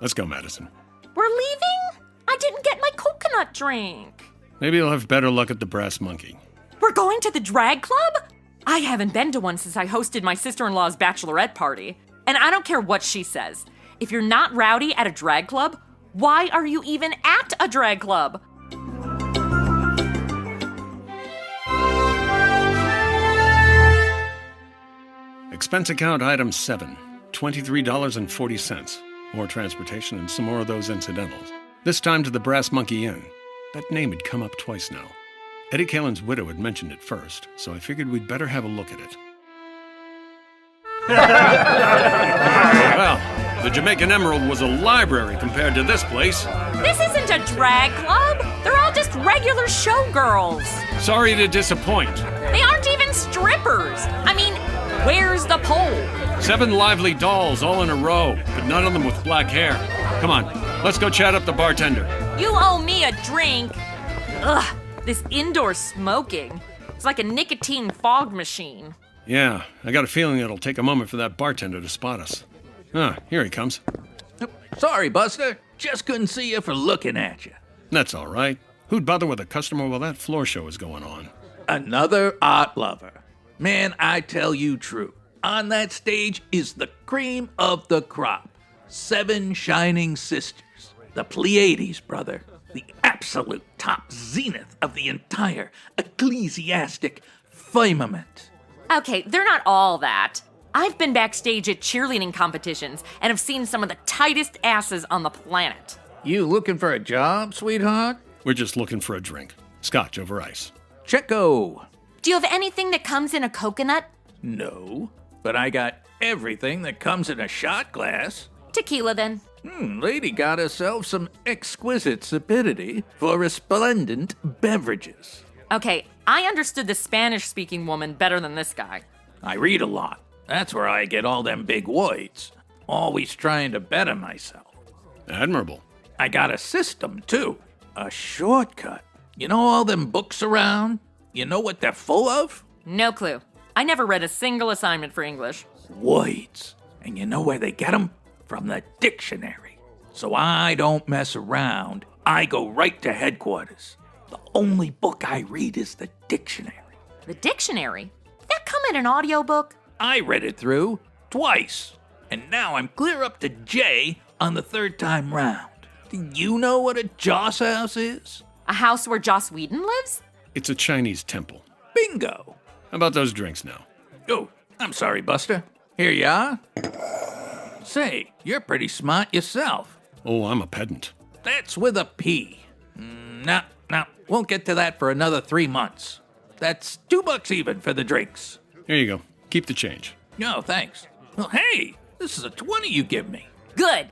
Let's go, Madison. We're leaving? I didn't get my coconut drink. Maybe you'll have better luck at the Brass Monkey. We're going to the drag club? I haven't been to one since I hosted my sister-in-law's bachelorette party. And I don't care what she says. If you're not rowdy at a drag club, why are you even at a drag club? Expense account item 7, $23.40. More transportation and some more of those incidentals. This time to the Brass Monkey Inn. That name had come up twice now. Eddie Caylin's widow had mentioned it first, so I figured we'd better have a look at it. Well, the Jamaican Emerald was a library compared to this place. This isn't a drag club. They're all just regular showgirls. Sorry to disappoint. They aren't even strippers. I mean, where's the pole? 7 lively dolls all in a row, but none of them with black hair. Come on, let's go chat up the bartender. You owe me a drink. Ugh, this indoor smoking. It's like a nicotine fog machine. Yeah, I got a feeling it'll take a moment for that bartender to spot us. Ah, here he comes. Sorry, Buster. Just couldn't see you for looking at you. That's all right. Who'd bother with a customer while that floor show is going on? Another art lover. Man, I tell you true. On that stage is the cream of the crop. 7 shining sisters. The Pleiades, brother. The absolute top zenith of the entire ecclesiastic firmament. Okay, they're not all that. I've been backstage at cheerleading competitions and have seen some of the tightest asses on the planet. You looking for a job, sweetheart? We're just looking for a drink. Scotch over ice. Checko. Do you have anything that comes in a coconut? No, but I got everything that comes in a shot glass. Tequila, then. Lady got herself some exquisite sapidity for resplendent beverages. Okay, I understood the Spanish-speaking woman better than this guy. I read a lot. That's where I get all them big words. Always trying to better myself. Admirable. I got a system, too. A shortcut. You know all them books around? You know what they're full of? No clue. I never read a single assignment for English. Words. And you know where they get them? From the dictionary. So I don't mess around. I go right to headquarters. The only book I read is the dictionary. The dictionary? Did that come in an audiobook? I read it through twice. And now I'm clear up to J on the 3rd time round. Do you know what a Joss house is? A house where Joss Whedon lives? It's a Chinese temple. Bingo. How about those drinks now? Oh, I'm sorry, Buster. Here you are. Say, you're pretty smart yourself. Oh, I'm a pedant. That's with a P. Nah, won't get to that for another 3 months. That's $2 even for the drinks. Here you go. Keep the change. No, thanks. Well, hey, this is a 20 you give me. Good.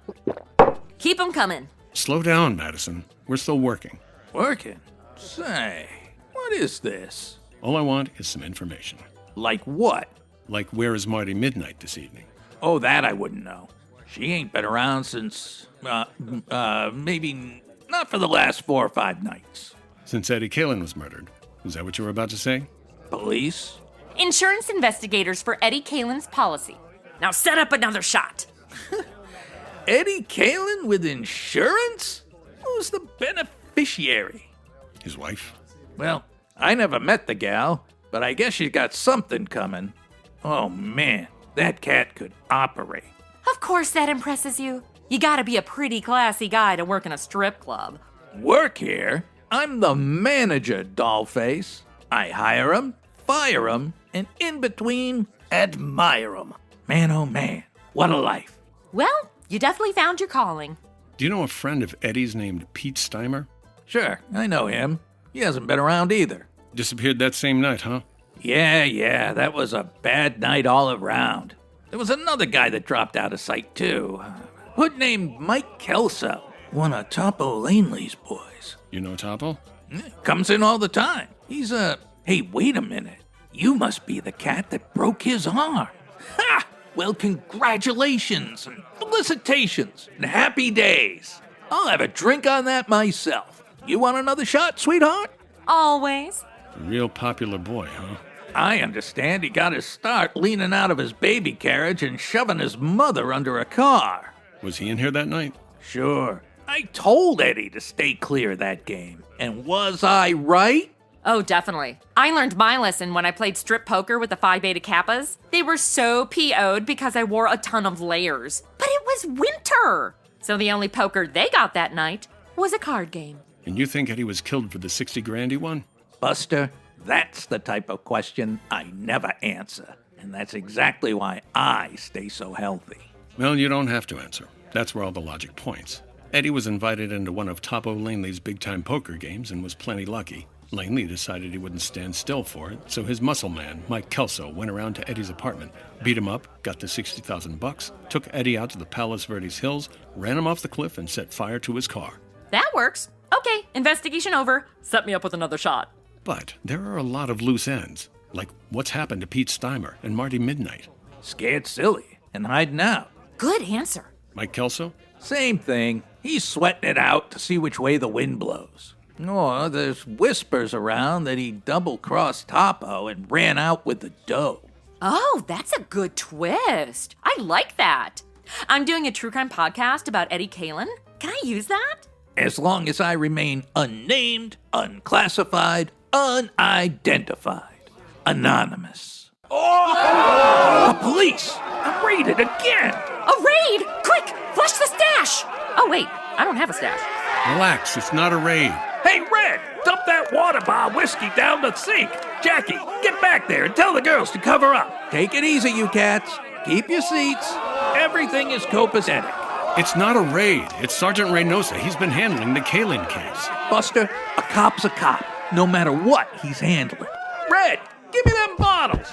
Keep them coming. Slow down, Madison. We're still working. Working? Say, what is this? All I want is some information. Like what? Like where is Marty Midnight this evening? Oh, that I wouldn't know. She ain't been around since, maybe not for the last 4 or 5 nights. Since Eddie Caylin was murdered. Was that what you were about to say? Police? Insurance investigators for Eddie Caylin's policy. Now set up another shot. Eddie Caylin with insurance? Who's the beneficiary? His wife? Well, I never met the gal, but I guess she's got something coming. Oh, man, that cat could operate. Of course that impresses you. You gotta be a pretty classy guy to work in a strip club. Work here? I'm the manager, dollface. I hire 'em, fire 'em, and in between, admire 'em. Man, oh man, what a life. Well, you definitely found your calling. Do you know a friend of Eddie's named Pete Steimer? Sure, I know him. He hasn't been around either. Disappeared that same night, huh? Yeah, that was a bad night all around. There was another guy that dropped out of sight, too. Hood named Mike Kelso, one of Topo Langley's boys. You know Topo? Comes in all the time. He's hey, wait a minute. You must be the cat that broke his arm. Ha! Well, congratulations and felicitations and happy days. I'll have a drink on that myself. You want another shot, sweetheart? Always. A real popular boy, huh? I understand he got his start leaning out of his baby carriage and shoving his mother under a car. Was he in here that night? Sure. I told Eddie to stay clear of that game. And was I right? Oh, definitely. I learned my lesson when I played strip poker with the Phi Beta Kappas. They were so PO'd because I wore a ton of layers. But it was winter! So the only poker they got that night was a card game. And you think Eddie was killed for the 60 grand he won? Buster, that's the type of question I never answer. And that's exactly why I stay so healthy. Well, you don't have to answer. That's where all the logic points. Eddie was invited into one of Topo Langley's big-time poker games and was plenty lucky. Langley decided he wouldn't stand still for it, so his muscle man, Mike Kelso, went around to Eddie's apartment, beat him up, got the $60,000, took Eddie out to the Palos Verdes Hills, ran him off the cliff, and set fire to his car. That works. Okay, investigation over. Set me up with another shot. But there are a lot of loose ends, like what's happened to Pete Steimer and Marty Midnight. Scared silly and hiding out. Good answer. Mike Kelso? Same thing. He's sweating it out to see which way the wind blows. Or there's whispers around that he double-crossed Topo and ran out with the dough. Oh, that's a good twist. I like that. I'm doing a true crime podcast about Eddie Caylin. Can I use that? As long as I remain unnamed, unclassified, unidentified, anonymous. Oh! The police! I'm raided again! A raid! Quick! Flush the stash! Oh, wait. I don't have a stash. Relax, it's not a raid. Hey, Red! Dump that water bar whiskey down the sink! Jackie, get back there and tell the girls to cover up! Take it easy, you cats. Keep your seats. Everything is copacetic. It's not a raid. It's Sergeant Reynosa. He's been handling the Caylin case. Buster, a cop's a cop, no matter what he's handling. Red, give me them bottles!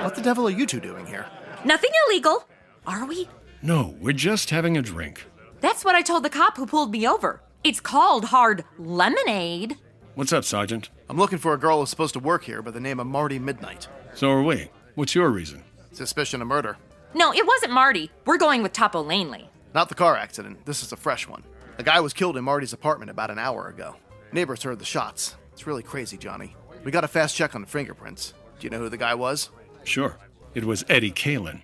What the devil are you two doing here? Nothing illegal. Are we? No, we're just having a drink. That's what I told the cop who pulled me over. It's called hard lemonade. What's up, Sergeant? I'm looking for a girl who's supposed to work here by the name of Marty Midnight. So are we. What's your reason? Suspicion of murder. No, it wasn't Marty. We're going with Topo Langley. Not the car accident. This is a fresh one. A guy was killed in Marty's apartment about an hour ago. Neighbors heard the shots. It's really crazy, Johnny. We got a fast check on the fingerprints. Do you know who the guy was? Sure. It was Eddie Caylin.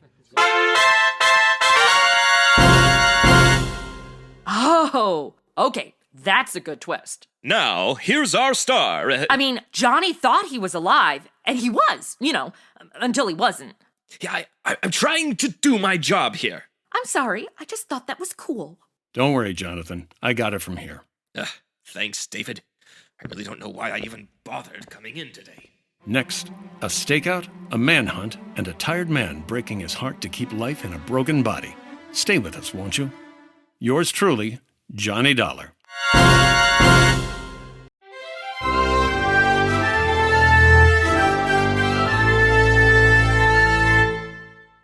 Oh, okay. That's a good twist. Now, here's our star. I mean, Johnny thought he was alive, and he was, until he wasn't. Yeah, I'm trying to do my job here. I'm sorry. I just thought that was cool. Don't worry, Jonathan. I got it from here. Thanks, David. I really don't know why I even bothered coming in today. Next, a stakeout, a manhunt, and a tired man breaking his heart to keep life in a broken body. Stay with us, won't you? Yours truly, Johnny Dollar.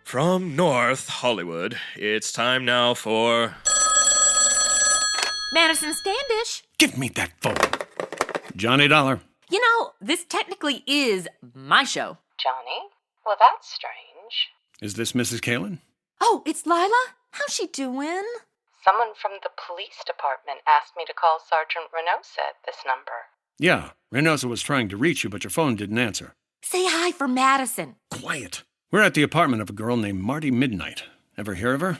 From North Hollywood, it's time now for... Madison Standish. Give me that phone. Johnny Dollar. This technically is my show. Johnny? Well, that's strange. Is this Mrs. Caylin? Oh, it's Lila? How's she doing? Someone from the police department asked me to call Sergeant Reynosa at this number. Yeah, Reynosa was trying to reach you, but your phone didn't answer. Say hi for Madison. Quiet. We're at the apartment of a girl named Marty Midnight. Ever hear of her?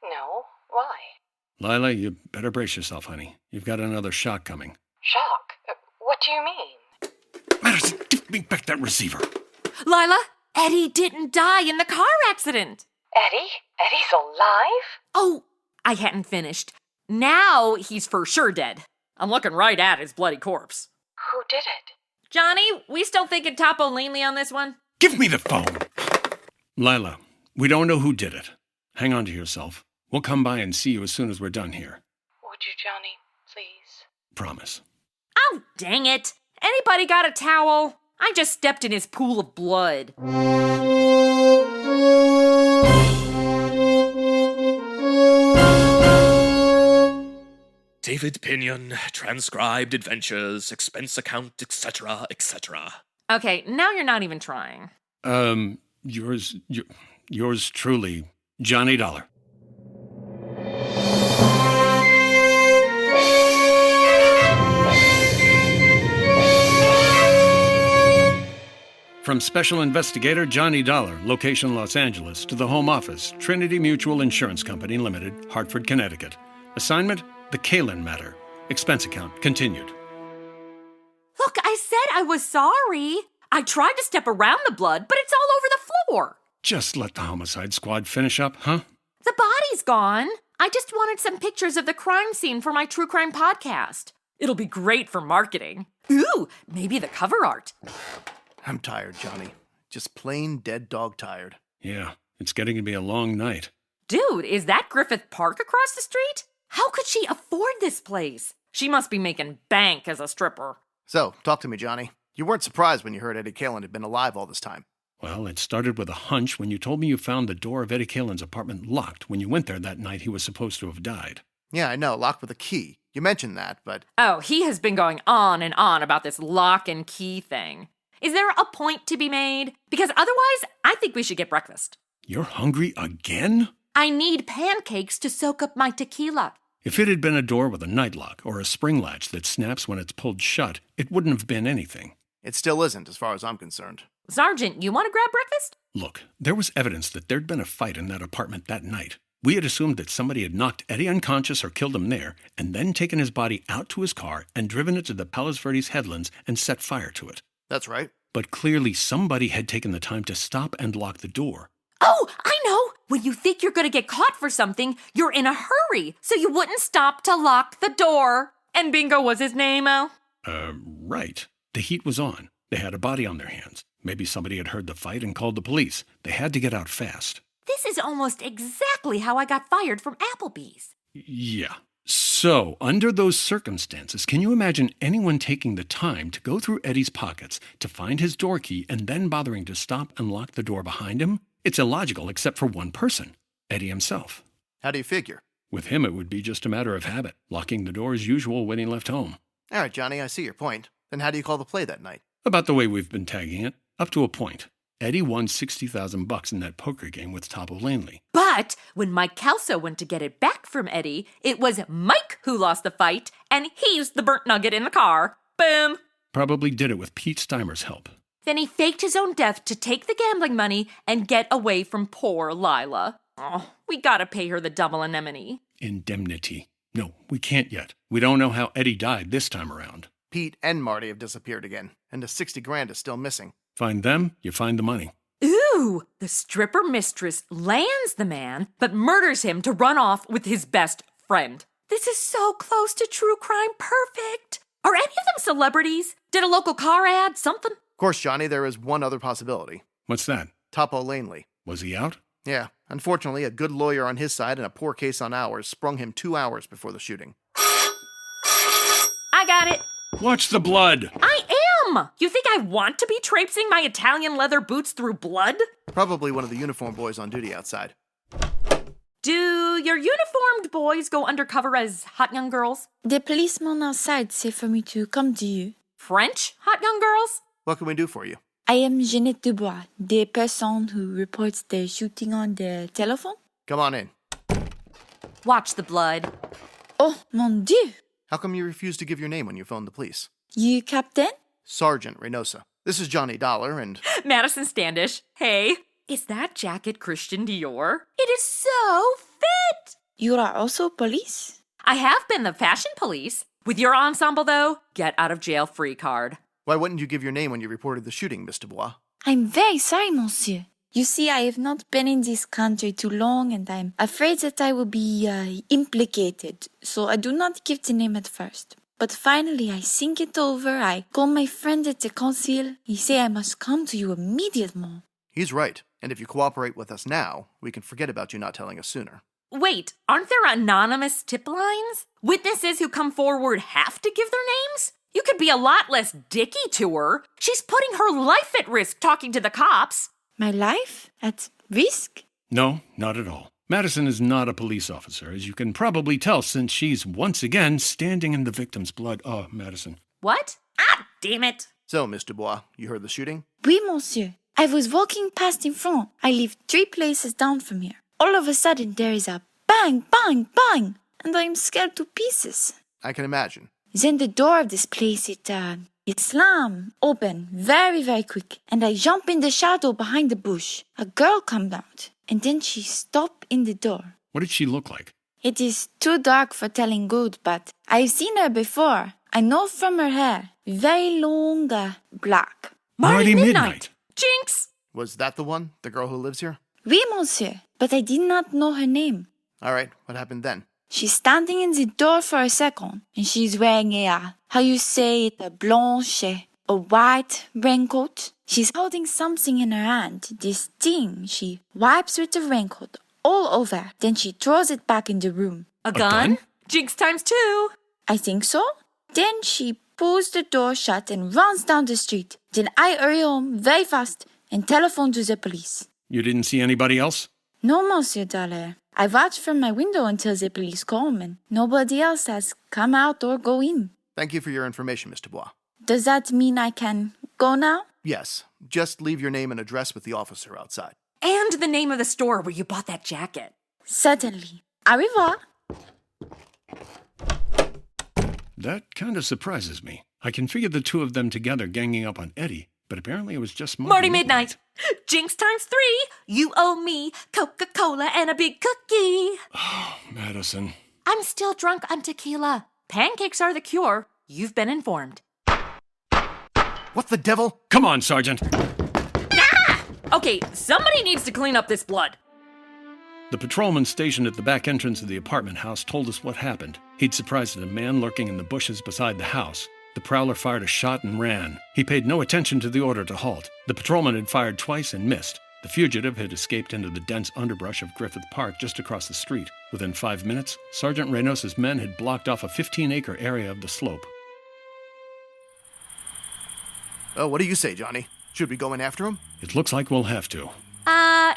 No. Why? Lila, you better brace yourself, honey. You've got another shock coming. Shock? What do you mean? Madison, give me back that receiver. Lila, Eddie didn't die in the car accident. Eddie? Eddie's alive? Oh, I hadn't finished. Now he's for sure dead. I'm looking right at his bloody corpse. Who did it? Johnny, we still thinking Topo Langley on this one? Give me the phone. Lila, we don't know who did it. Hang on to yourself. We'll come by and see you as soon as we're done here. Would you, Johnny? Please? Promise. Oh, dang it. Anybody got a towel? I just stepped in his pool of blood. David Pinion, transcribed adventures, expense account, etc., etc. Okay, now you're not even trying. yours truly, Johnny Dollar. From Special Investigator Johnny Dollar, location Los Angeles, to the Home Office, Trinity Mutual Insurance Company Limited, Hartford, Connecticut. Assignment, the Caylin Matter. Expense account continued. Look, I said I was sorry. I tried to step around the blood, but it's all over the floor. Just let the homicide squad finish up, huh? The body's gone. I just wanted some pictures of the crime scene for my true crime podcast. It'll be great for marketing. Ooh, maybe the cover art. I'm tired, Johnny. Just plain dead dog tired. Yeah, it's getting to be a long night. Dude, is that Griffith Park across the street? How could she afford this place? She must be making bank as a stripper. So, talk to me, Johnny. You weren't surprised when you heard Eddie Caylin had been alive all this time. Well, it started with a hunch when you told me you found the door of Eddie Caylin's apartment locked when you went there that night he was supposed to have died. Yeah, I know, locked with a key. You mentioned that, but... Oh, he has been going on and on about this lock and key thing. Is there a point to be made? Because otherwise, I think we should get breakfast. You're hungry again? I need pancakes to soak up my tequila. If it had been a door with a night lock or a spring latch that snaps when it's pulled shut, it wouldn't have been anything. It still isn't, as far as I'm concerned. Sergeant, you want to grab breakfast? Look, there was evidence that there'd been a fight in that apartment that night. We had assumed that somebody had knocked Eddie unconscious or killed him there, and then taken his body out to his car and driven it to the Palos Verdes headlands and set fire to it. That's right. But clearly somebody had taken the time to stop and lock the door. Oh, I know! When you think you're going to get caught for something, you're in a hurry, so you wouldn't stop to lock the door. And Bingo was his name, Al? Right. The heat was on. They had a body on their hands. Maybe somebody had heard the fight and called the police. They had to get out fast. This is almost exactly how I got fired from Applebee's. Yeah. So, under those circumstances, can you imagine anyone taking the time to go through Eddie's pockets to find his door key and then bothering to stop and lock the door behind him? It's illogical except for one person, Eddie himself. How do you figure? With him, it would be just a matter of habit, locking the door as usual when he left home. All right, Johnny, I see your point. Then how do you call the play that night? About the way we've been tagging it, up to a point. Eddie won $60,000 in that poker game with Topo Langley. But when Mike Kelso went to get it back from Eddie, it was Mike who lost the fight, and he's the burnt nugget in the car. Boom. Probably did it with Pete Steimer's help. Then he faked his own death to take the gambling money and get away from poor Lila. Oh, we gotta pay her the double anemone. Indemnity. No, we can't yet. We don't know how Eddie died this time around. Pete and Marty have disappeared again, and the $60,000 is still missing. Find them, you find the money. Ooh, the stripper mistress lands the man, but murders him to run off with his best friend. This is so close to true crime perfect. Are any of them celebrities? Did a local car ad something? Of course, Johnny, there is one other possibility. What's that? Topo Langley. Was he out? Yeah. Unfortunately, a good lawyer on his side and a poor case on ours sprung him 2 hours before the shooting. I got it. Watch the blood! I am! You think I want to be traipsing my Italian leather boots through blood? Probably one of the uniformed boys on duty outside. Do your uniformed boys go undercover as hot young girls? The policeman outside said for me to come to you. French hot young girls? What can we do for you? I am Jeanette Dubois, the person who reports the shooting on the telephone. Come on in. Watch the blood. Oh, mon Dieu! How come you refused to give your name when you phoned the police? You captain? Sergeant Reynosa. This is Johnny Dollar and... Madison Standish. Hey, is that jacket Christian Dior? It is so fit! You are also police? I have been the fashion police. With your ensemble, though, get out of jail free card. Why wouldn't you give your name when you reported the shooting, Miss Dubois? I'm very sorry, monsieur. You see, I have not been in this country too long, and I'm afraid that I will be implicated, so I do not give the name at first. But finally, I think it over. I call my friend at the consul. He say I must come to you immediately. He's right, and if you cooperate with us now, we can forget about you not telling us sooner. Wait, aren't there anonymous tip lines? Witnesses who come forward have to give their names? You could be a lot less dicky to her. She's putting her life at risk talking to the cops. My life? At risk? No, not at all. Madison is not a police officer, as you can probably tell since she's once again standing in the victim's blood. Oh, Madison. What? Ah, damn it. So, Miss Dubois, you heard the shooting? Oui, monsieur. I was walking past in front. I live 3 places down from here. All of a sudden, there is a bang, bang, bang, and I'm scared to pieces. I can imagine. Then the door of this place, it slam open very, very quick, and I jump in the shadow behind the bush. A girl come out, and then she stop in the door. What did she look like? It is too dark for telling good, but I've seen her before. I know from her hair, very long, black. Marty Midnight! Jinx! Was that the one? The girl who lives here? Oui, monsieur, but I did not know her name. All right, what happened then? She's standing in the door for a second, and she's wearing how you say it, a blanche, a white raincoat. She's holding something in her hand, this thing. She wipes with the raincoat all over, then she throws it back in the room. A gun? Jinx times 2. I think so. Then she pulls the door shut and runs down the street. Then I hurry home very fast and telephone to the police. You didn't see anybody else? No, Monsieur Dallaire. I watched from my window until the police come, and nobody else has come out or go in. Thank you for your information, Mr. Bois. Does that mean I can go now? Yes, just leave your name and address with the officer outside. And the name of the store where you bought that jacket. Certainly. Au revoir. That kind of surprises me. I can figure the two of them together ganging up on Eddie, but apparently it was just Marty Midnight. Jinx times 3. You owe me Coca-Cola and a big cookie. Oh, Madison. I'm still drunk on tequila. Pancakes are the cure. You've been informed. What the devil? Come on, Sergeant. Okay, somebody needs to clean up this blood. The patrolman stationed at the back entrance of the apartment house told us what happened. He'd surprised a man lurking in the bushes beside the house. The prowler fired a shot and ran. He paid no attention to the order to halt. The patrolman had fired twice and missed. The fugitive had escaped into the dense underbrush of Griffith Park just across the street. Within 5 minutes, Sergeant Reynos's men had blocked off a 15-acre area of the slope. Oh, what do you say, Johnny? Should we go in after him? It looks like we'll have to.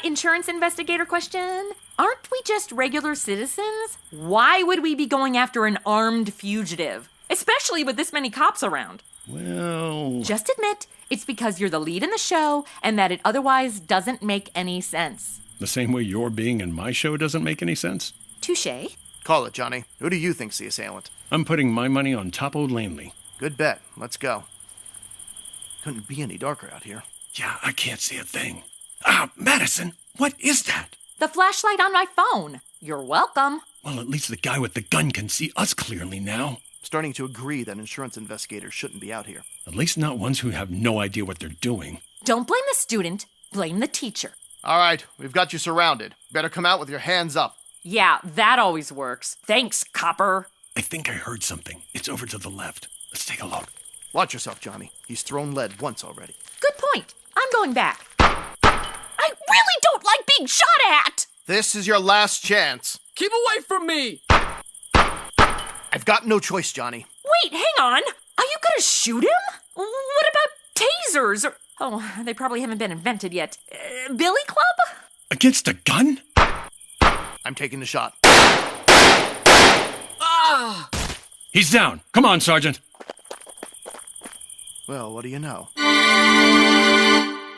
Insurance investigator question? Aren't we just regular citizens? Why would we be going after an armed fugitive? Especially with this many cops around. Well... Just admit it's because you're the lead in the show and that it otherwise doesn't make any sense. The same way your being in my show doesn't make any sense? Touché. Call it, Johnny. Who do you think's the assailant? I'm putting my money on Topo Langley. Good bet. Let's go. Couldn't be any darker out here. Yeah, I can't see a thing. Madison, what is that? The flashlight on my phone. You're welcome. Well, at least the guy with the gun can see us clearly now. Starting to agree that insurance investigators shouldn't be out here. At least not ones who have no idea what they're doing. Don't blame the student, blame the teacher. All right, we've got you surrounded. Better come out with your hands up. Yeah, that always works. Thanks, copper. I think I heard something. It's over to the left. Let's take a look. Watch yourself, Johnny. He's thrown lead once already. Good point. I'm going back. I really don't like being shot at! This is your last chance. Keep away from me! I've got no choice, Johnny. Wait, hang on. Are you gonna shoot him? What about tasers? Oh, they probably haven't been invented yet. Billy Club? Against a gun? I'm taking the shot. Ah! He's down. Come on, Sergeant. Well, what do you know?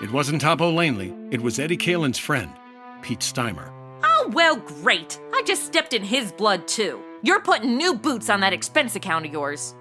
It wasn't Topo Langley. It was Eddie Caylin's friend, Pete Steimer. Oh, well, great. I just stepped in his blood, too. You're putting new boots on that expense account of yours.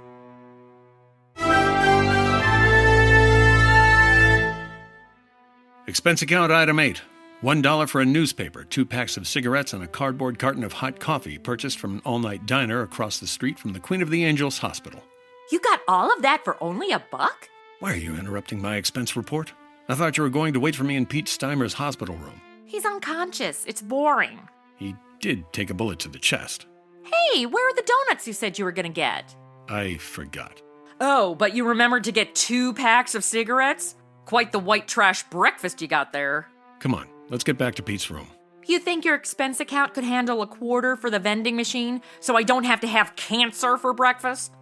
Expense account item 8. $1 for a newspaper, 2 packs of cigarettes, and a cardboard carton of hot coffee purchased from an all-night diner across the street from the Queen of the Angels Hospital. You got all of that for only $1? Why are you interrupting my expense report? I thought you were going to wait for me in Pete Steimer's hospital room. He's unconscious. It's boring. He did take a bullet to the chest. Hey, where are the donuts you said you were gonna get? I forgot. Oh, but you remembered to get 2 packs of cigarettes? Quite the white trash breakfast you got there. Come on, let's get back to Pete's room. You think your expense account could handle $0.25 for the vending machine so I don't have to have cancer for breakfast?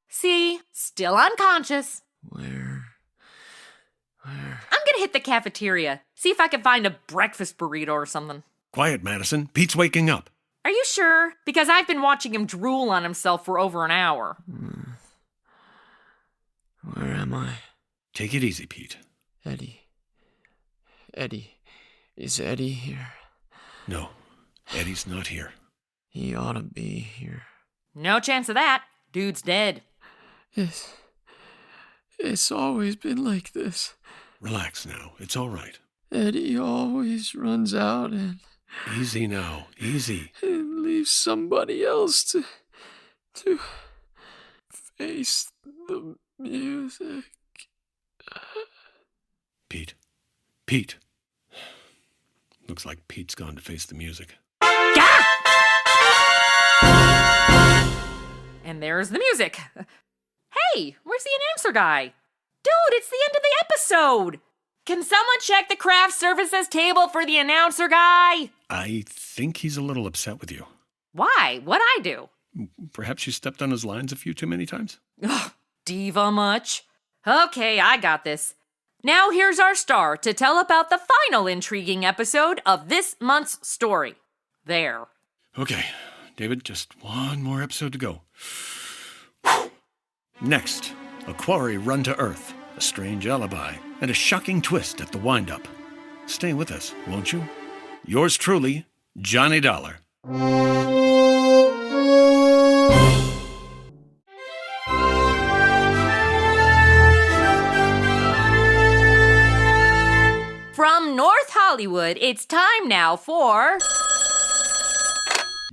See? Still unconscious. Where? I'm gonna hit the cafeteria. See if I can find a breakfast burrito or something. Quiet, Madison. Pete's waking up. Are you sure? Because I've been watching him drool on himself for over an hour. Where am I? Take it easy, Pete. Eddie. Is Eddie here? No, Eddie's not here. He ought to be here. No chance of that. Dude's dead. It's always been like this. Relax now. It's all right. Eddie always runs out and Easy now. Easy. leaves somebody else to face the music. Pete. Pete. Looks like Pete's gone to face the music. And there's the music. Hey, where's the announcer guy? Dude, it's the end of the episode. Can someone check the craft services table for the announcer guy? I think he's a little upset with you. Why? What'd I do? Perhaps you stepped on his lines a few too many times? Ugh, diva much? Okay, I got this. Now here's our star to tell about the final intriguing episode of this month's story. There. Okay, David, just one more episode to go. Whew. Next, a quarry run to earth, a strange alibi, and a shocking twist at the wind-up. Stay with us, won't you? Yours truly, Johnny Dollar. From North Hollywood, it's time now for...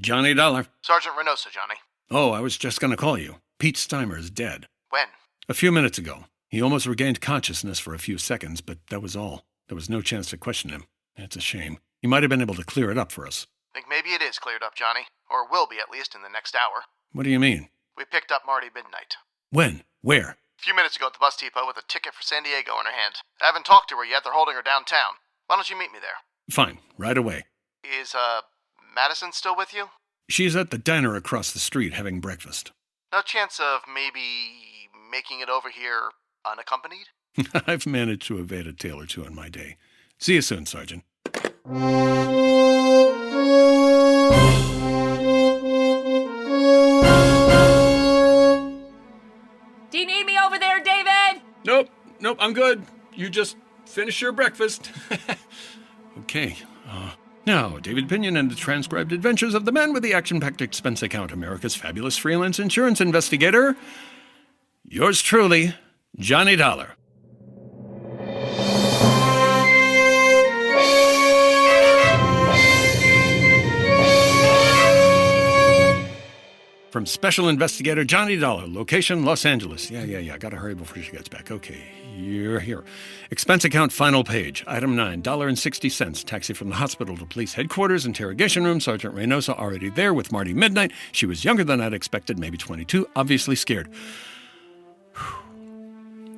Johnny Dollar. Sergeant Reynosa, Johnny. Oh, I was just going to call you. Pete Steimer is dead. When? A few minutes ago. He almost regained consciousness for a few seconds, but that was all. There was no chance to question him. It's a shame. He might have been able to clear it up for us. Think maybe it is cleared up, Johnny. Or will be, at least, in the next hour. What do you mean? We picked up Marty Midnight. When? Where? A few minutes ago at the bus depot with a ticket for San Diego in her hand. I haven't talked to her yet. They're holding her downtown. Why don't you meet me there? Fine, right away. Is, Madison still with you? She's at the diner across the street having breakfast. No chance of maybe making it over here unaccompanied? I've managed to evade a tale or two in my day. See you soon, Sergeant. Do you need me over there, David? Nope, I'm good. You just finish your breakfast. Okay, now, David Pinion and the transcribed adventures of the man with the action-packed expense account, America's fabulous freelance insurance investigator. Yours truly, Johnny Dollar. From Special Investigator Johnny Dollar, location Los Angeles. Yeah, gotta hurry before she gets back. Okay, you're here. Expense account, final page. Item 9, $1.60. Taxi from the hospital to police headquarters, interrogation room. Sergeant Reynosa already there with Marty Midnight. She was younger than I'd expected, maybe 22, obviously scared.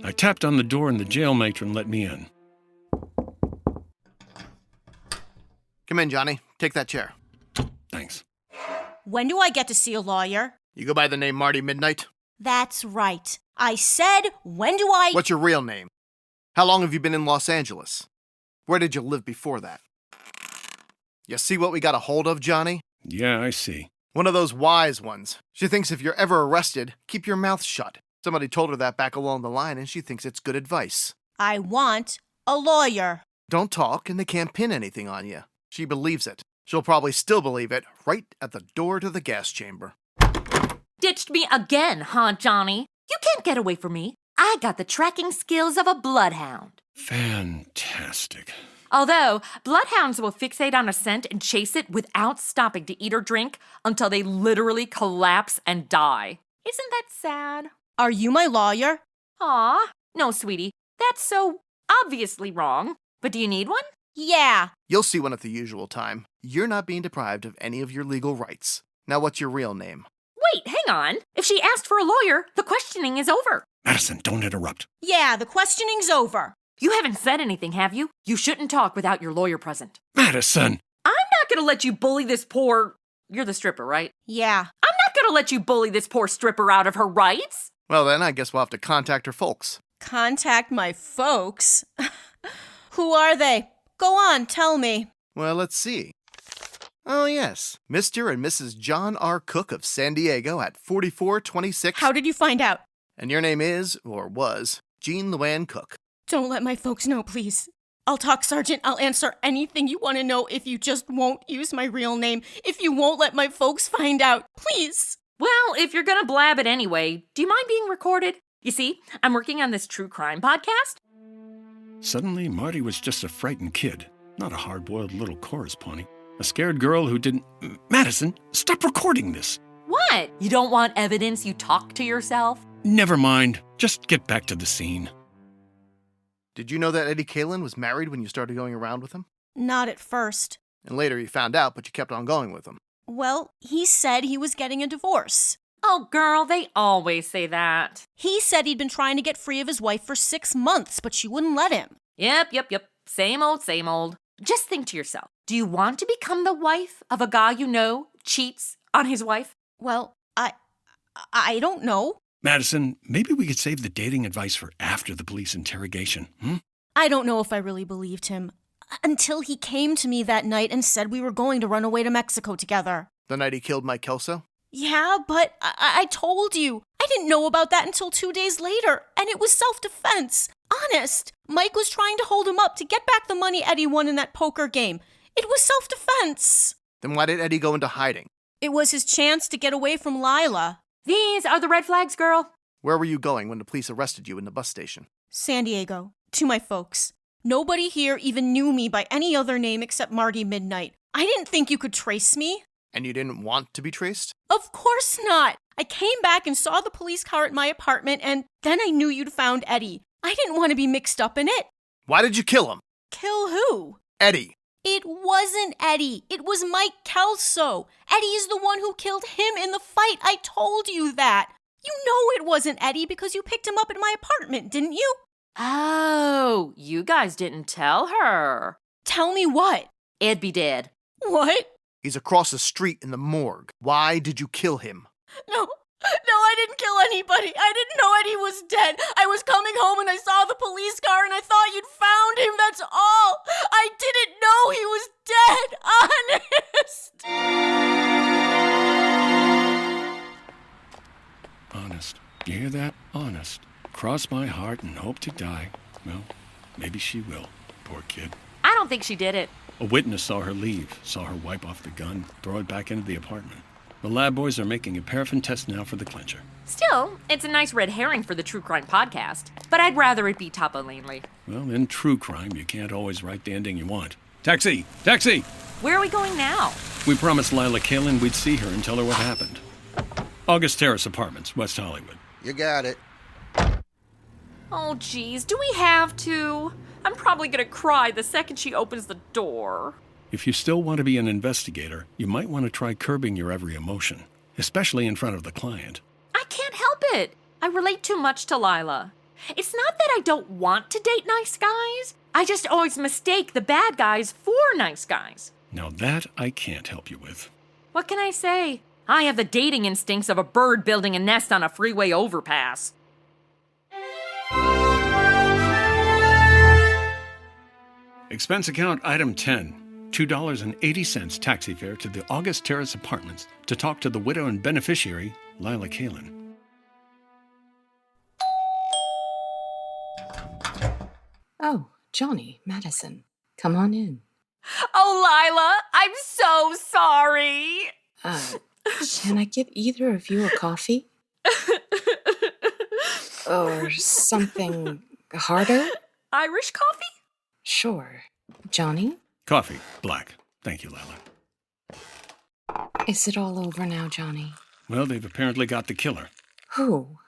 I tapped on the door and the jail matron let me in. Come in, Johnny. Take that chair. Thanks. When do I get to see a lawyer? You go by the name Marty Midnight? That's right. I said, when do I... What's your real name? How long have you been in Los Angeles? Where did you live before that? You see what we got a hold of, Johnny? Yeah, I see. One of those wise ones. She thinks if you're ever arrested, keep your mouth shut. Somebody told her that back along the line, and she thinks it's good advice. I want a lawyer. Don't talk, and they can't pin anything on you. She believes it. She'll probably still believe it right at the door to the gas chamber. Ditched me again, huh, Johnny? You can't get away from me. I got the tracking skills of a bloodhound. Fantastic. Although, bloodhounds will fixate on a scent and chase it without stopping to eat or drink until they literally collapse and die. Isn't that sad? Are you my lawyer? Aw, no, sweetie. That's so obviously wrong. But do you need one? Yeah. You'll see one at the usual time. You're not being deprived of any of your legal rights. Now, what's your real name? Wait, hang on. If she asked for a lawyer, the questioning is over. Madison, don't interrupt. Yeah, the questioning's over. You haven't said anything, have you? You shouldn't talk without your lawyer present. Madison! I'm not gonna let you bully this poor... You're the stripper, right? Yeah. I'm not gonna let you bully this poor stripper out of her rights. Well, then, I guess we'll have to contact her folks. Contact my folks? Who are they? Go on, tell me. Well, let's see. Oh, yes. Mr. and Mrs. John R. Cook of San Diego at 4426... How did you find out? And your name is, or was, Jean Luann Cook. Don't let my folks know, please. I'll talk, Sergeant. I'll answer anything you want to know if you just won't use my real name. If you won't let my folks find out. Please. Well, if you're gonna blab it anyway, do you mind being recorded? You see, I'm working on this true crime podcast. Suddenly, Marty was just a frightened kid, not a hard-boiled little chorus pony. A scared girl who didn't... Madison, stop recording this. What? You don't want evidence you talk to yourself? Never mind. Just get back to the scene. Did you know that Eddie Caylin was married when you started going around with him? Not at first. And later you found out, but you kept on going with him. Well, he said he was getting a divorce. Oh, girl, they always say that. He said he'd been trying to get free of his wife for 6 months, but she wouldn't let him. Yep. Same old, same old. Just think to yourself, do you want to become the wife of a guy you know cheats on his wife? Well, I don't know. Madison, maybe we could save the dating advice for after the police interrogation, I don't know if I really believed him. Until he came to me that night and said we were going to run away to Mexico together. The night he killed Mike Kelso? Yeah, but I told you. I didn't know about that until 2 days later, and it was self-defense. Honest. Mike was trying to hold him up to get back the money Eddie won in that poker game. It was self-defense. Then why did Eddie go into hiding? It was his chance to get away from Lila. These are the red flags, girl. Where were you going when the police arrested you in the bus station? San Diego. To my folks. Nobody here even knew me by any other name except Marty Midnight. I didn't think you could trace me. And you didn't want to be traced? Of course not. I came back and saw the police car at my apartment, and then I knew you'd found Eddie. I didn't want to be mixed up in it. Why did you kill him? Kill who? Eddie. It wasn't Eddie. It was Mike Kelso. Eddie is the one who killed him in the fight. I told you that. You know it wasn't Eddie because you picked him up at my apartment, didn't you? Oh, you guys didn't tell her. Tell me what? It'd be dead. What? He's across the street in the morgue. Why did you kill him? No, I didn't kill anybody. I didn't know Eddie was dead. I was coming home and I saw the police car and I thought you'd found him. That's all. I didn't know he was dead. Honest. Honest. You hear that? Honest. Cross my heart and hope to die. Well, maybe she will. Poor kid. I don't think she did it. A witness saw her leave, saw her wipe off the gun, throw it back into the apartment. The lab boys are making a paraffin test now for the clincher. Still, it's a nice red herring for the true crime podcast, but I'd rather it be Topo Lanely. Well, in true crime, you can't always write the ending you want. Taxi! Taxi! Where are we going now? We promised Lila Caylin we'd see her and tell her what happened. August Terrace Apartments, West Hollywood. You got it. Oh, geez, do we have to? I'm probably gonna cry the second she opens the door. If you still want to be an investigator, you might want to try curbing your every emotion, especially in front of the client. I can't help it. I relate too much to Lila. It's not that I don't want to date nice guys. I just always mistake the bad guys for nice guys. Now that I can't help you with. What can I say? I have the dating instincts of a bird building a nest on a freeway overpass. Expense account item 10. $2.80 taxi fare to the August Terrace Apartments to talk to the widow and beneficiary, Lila Caylin. Oh, Johnny, Madison. Come on in. Oh, Lila, I'm so sorry. Can I get either of you a coffee? Or something harder? Irish coffee? Sure. Johnny? Coffee, black. Thank you, Lila. Is it all over now, Johnny? Well, they've apparently got the killer. Who?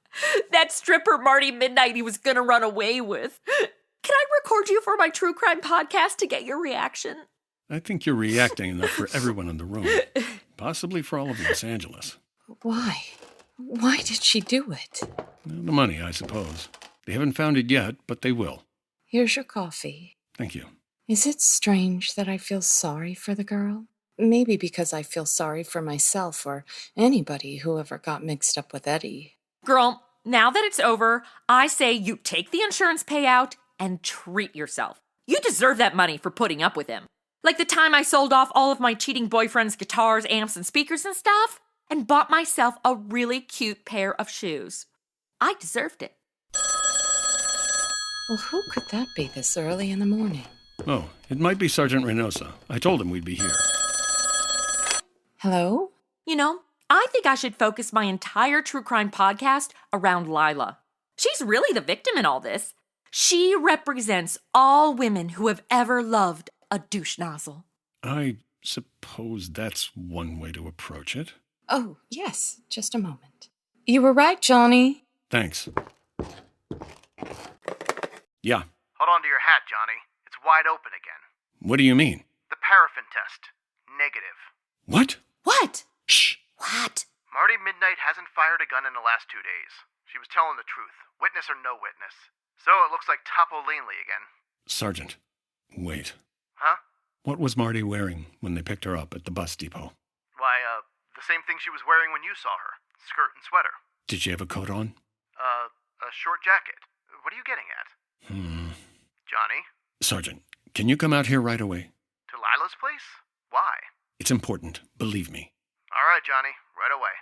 That stripper Marty Midnight he was gonna run away with. Can I record you for my true crime podcast to get your reaction? I think you're reacting enough for everyone in the room. Possibly for all of Los Angeles. Why? Why did she do it? Well, the money, I suppose. They haven't found it yet, but they will. Here's your coffee. Thank you. Is it strange that I feel sorry for the girl? Maybe because I feel sorry for myself or anybody who ever got mixed up with Eddie. Girl, now that it's over, I say you take the insurance payout and treat yourself. You deserve that money for putting up with him. Like the time I sold off all of my cheating boyfriend's guitars, amps, and speakers and stuff, and bought myself a really cute pair of shoes. I deserved it. Well, who could that be this early in the morning? Oh, it might be Sergeant Reynosa. I told him we'd be here. Hello? You know, I think I should focus my entire true crime podcast around Lila. She's really the victim in all this. She represents all women who have ever loved a douche nozzle. I suppose that's one way to approach it. Oh, yes, just a moment. You were right, Johnny. Thanks. Yeah. Hold on to your hat, Johnny. It's wide open again. What do you mean? The paraffin test. Negative. What? What? Shh. What? Marty Midnight hasn't fired a gun in the last 2 days. She was telling the truth, witness or no witness. So it looks like Topolino again. Sergeant, wait. Huh? What was Marty wearing when they picked her up at the bus depot? Why, the same thing she was wearing when you saw her. Skirt and sweater. Did she have a coat on? A short jacket. What are you getting at? Johnny? Sergeant, can you come out here right away? To Lila's place? Why? It's important, believe me. All right, Johnny. Right away.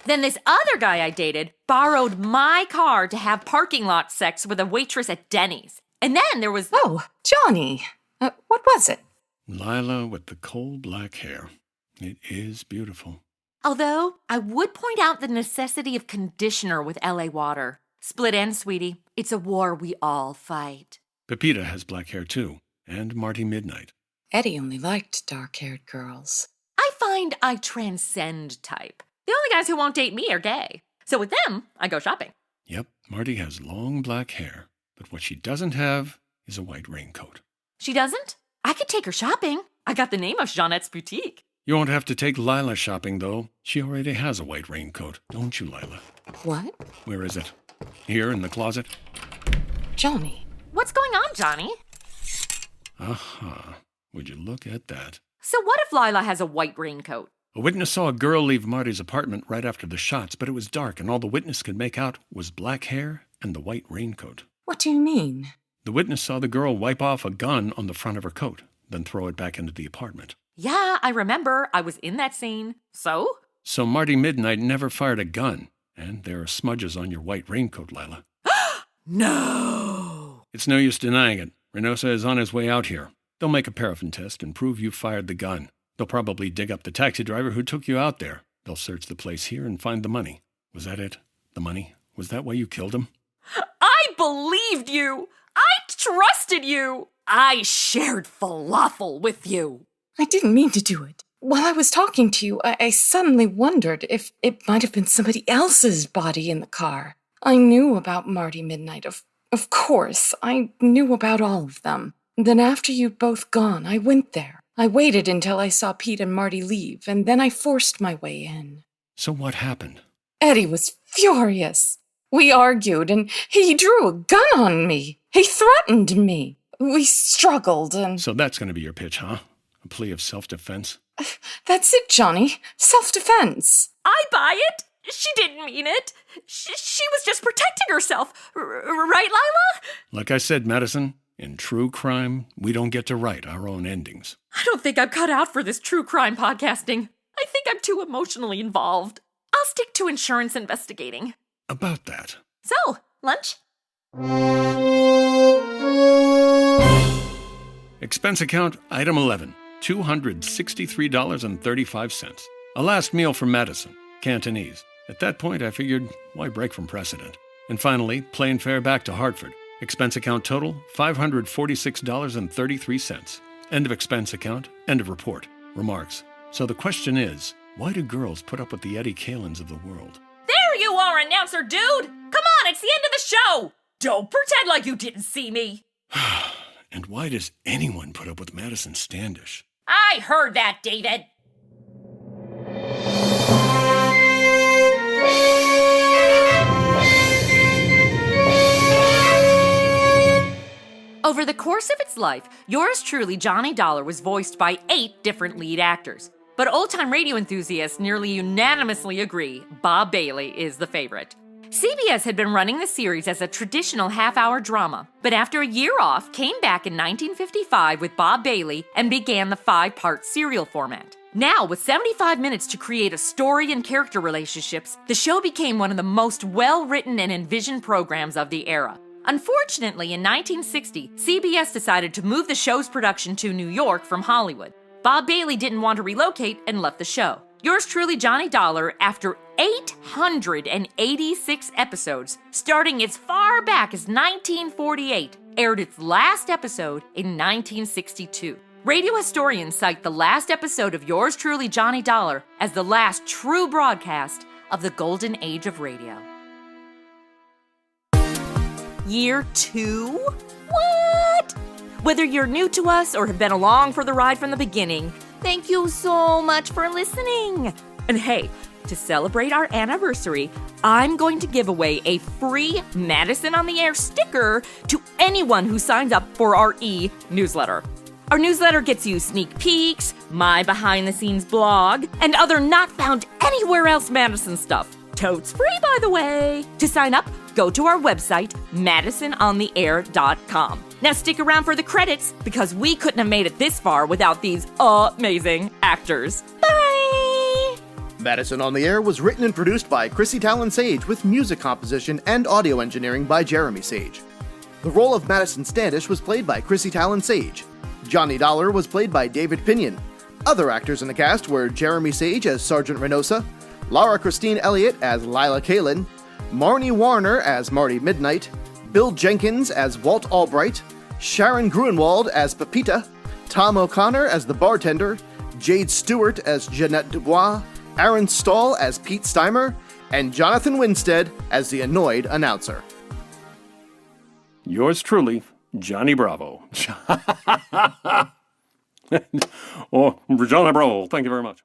Then this other guy I dated borrowed my car to have parking lot sex with a waitress at Denny's. And then there was... Oh, Johnny. What was it? Lila with the coal black hair. It is beautiful. Although, I would point out the necessity of conditioner with LA water. Split ends, sweetie. It's a war we all fight. Pepita has black hair too, and Marty Midnight. Eddie only liked dark-haired girls. I find I transcend type. The only guys who won't date me are gay. So with them, I go shopping. Yep, Marty has long black hair, but what she doesn't have is a white raincoat. She doesn't? I could take her shopping. I got the name of Jeanette's boutique. You won't have to take Lila shopping, though. She already has a white raincoat, don't you, Lila? What? Where is it? Here in the closet? Johnny. What's going on, Johnny? Aha. Would you look at that? So what if Lila has a white raincoat? A witness saw a girl leave Marty's apartment right after the shots, but it was dark, and all the witness could make out was black hair and the white raincoat. What do you mean? The witness saw the girl wipe off a gun on the front of her coat, then throw it back into the apartment. Yeah, I remember. I was in that scene. So? So Marty Midnight never fired a gun, and there are smudges on your white raincoat, Lila. No! It's no use denying it. Reynosa is on his way out here. They'll make a paraffin test and prove you fired the gun. They'll probably dig up the taxi driver who took you out there. They'll search the place here and find the money. Was that it? The money? Was that why you killed him? I believed you! I trusted you! I shared falafel with you! I didn't mean to do it. While I was talking to you, I suddenly wondered if it might have been somebody else's body in the car. I knew about Marty Midnight, of course. I knew about all of them. Then after you'd both gone, I went there. I waited until I saw Pete and Marty leave, and then I forced my way in. So what happened? Eddie was furious. We argued, and he drew a gun on me. He threatened me. We struggled, and... So that's going to be your pitch, huh? A plea of self-defense? That's it, Johnny. Self-defense. I buy it. She didn't mean it. She was just protecting herself. Right, Lila? Like I said, Madison, in true crime, we don't get to write our own endings. I don't think I'm cut out for this true crime podcasting. I think I'm too emotionally involved. I'll stick to insurance investigating. About that. So, lunch? Expense account, item 11, $263.35. A last meal from Madison, Cantonese. At that point, I figured, why break from precedent? And finally, plane fare back to Hartford. Expense account total, $546.33. End of expense account, end of report. Remarks. So the question is, why do girls put up with the Eddie Caylins of the world? There you are, announcer dude! Come on, it's the end of the show! Don't pretend like you didn't see me! And why does anyone put up with Madison Standish? I heard that, David! Over the course of its life, yours truly, Johnny Dollar, was voiced by 8 different lead actors. But old-time radio enthusiasts nearly unanimously agree Bob Bailey is the favorite. CBS had been running the series as a traditional half-hour drama, but after a year off, came back in 1955 with Bob Bailey and began the 5-part serial format. Now, with 75 minutes to create a story and character relationships, the show became one of the most well-written and envisioned programs of the era. Unfortunately, in 1960, CBS decided to move the show's production to New York from Hollywood. Bob Bailey didn't want to relocate and left the show. Yours truly, Johnny Dollar, after 886 episodes, starting as far back as 1948, aired its last episode in 1962. Radio historians cite the last episode of Yours truly, Johnny Dollar, as the last true broadcast of the golden age of radio. Year 2? What? Whether you're new to us or have been along for the ride from the beginning, thank you so much for listening. And hey, to celebrate our anniversary, I'm going to give away a free Madison on the Air sticker to anyone who signs up for our e-newsletter. Our newsletter gets you sneak peeks, my behind-the-scenes blog, and other not-found-anywhere-else Madison stuff. Totes free, by the way. To sign up, go to our website, madisonontheair.com. Now stick around for the credits, because we couldn't have made it this far without these amazing actors. Bye! Madison on the Air was written and produced by Chrissy Talon Sage with music composition and audio engineering by Jeremy Sage. The role of Madison Standish was played by Chrissy Talon Sage. Johnny Dollar was played by David Pinion. Other actors in the cast were Jeremy Sage as Sergeant Reynosa, Laura Christine Elliott as Lila Caylin, Marnie Warner as Marty Midnight, Bill Jenkins as Walt Albright, Sharon Gruenwald as Pepita, Tom O'Connor as the bartender, Jade Stewart as Jeanette Dubois, Aaron Stahl as Pete Steimer, and Jonathan Winstead as the annoyed announcer. Yours truly, Johnny Bravo. Oh, Johnny Bravo, thank you very much.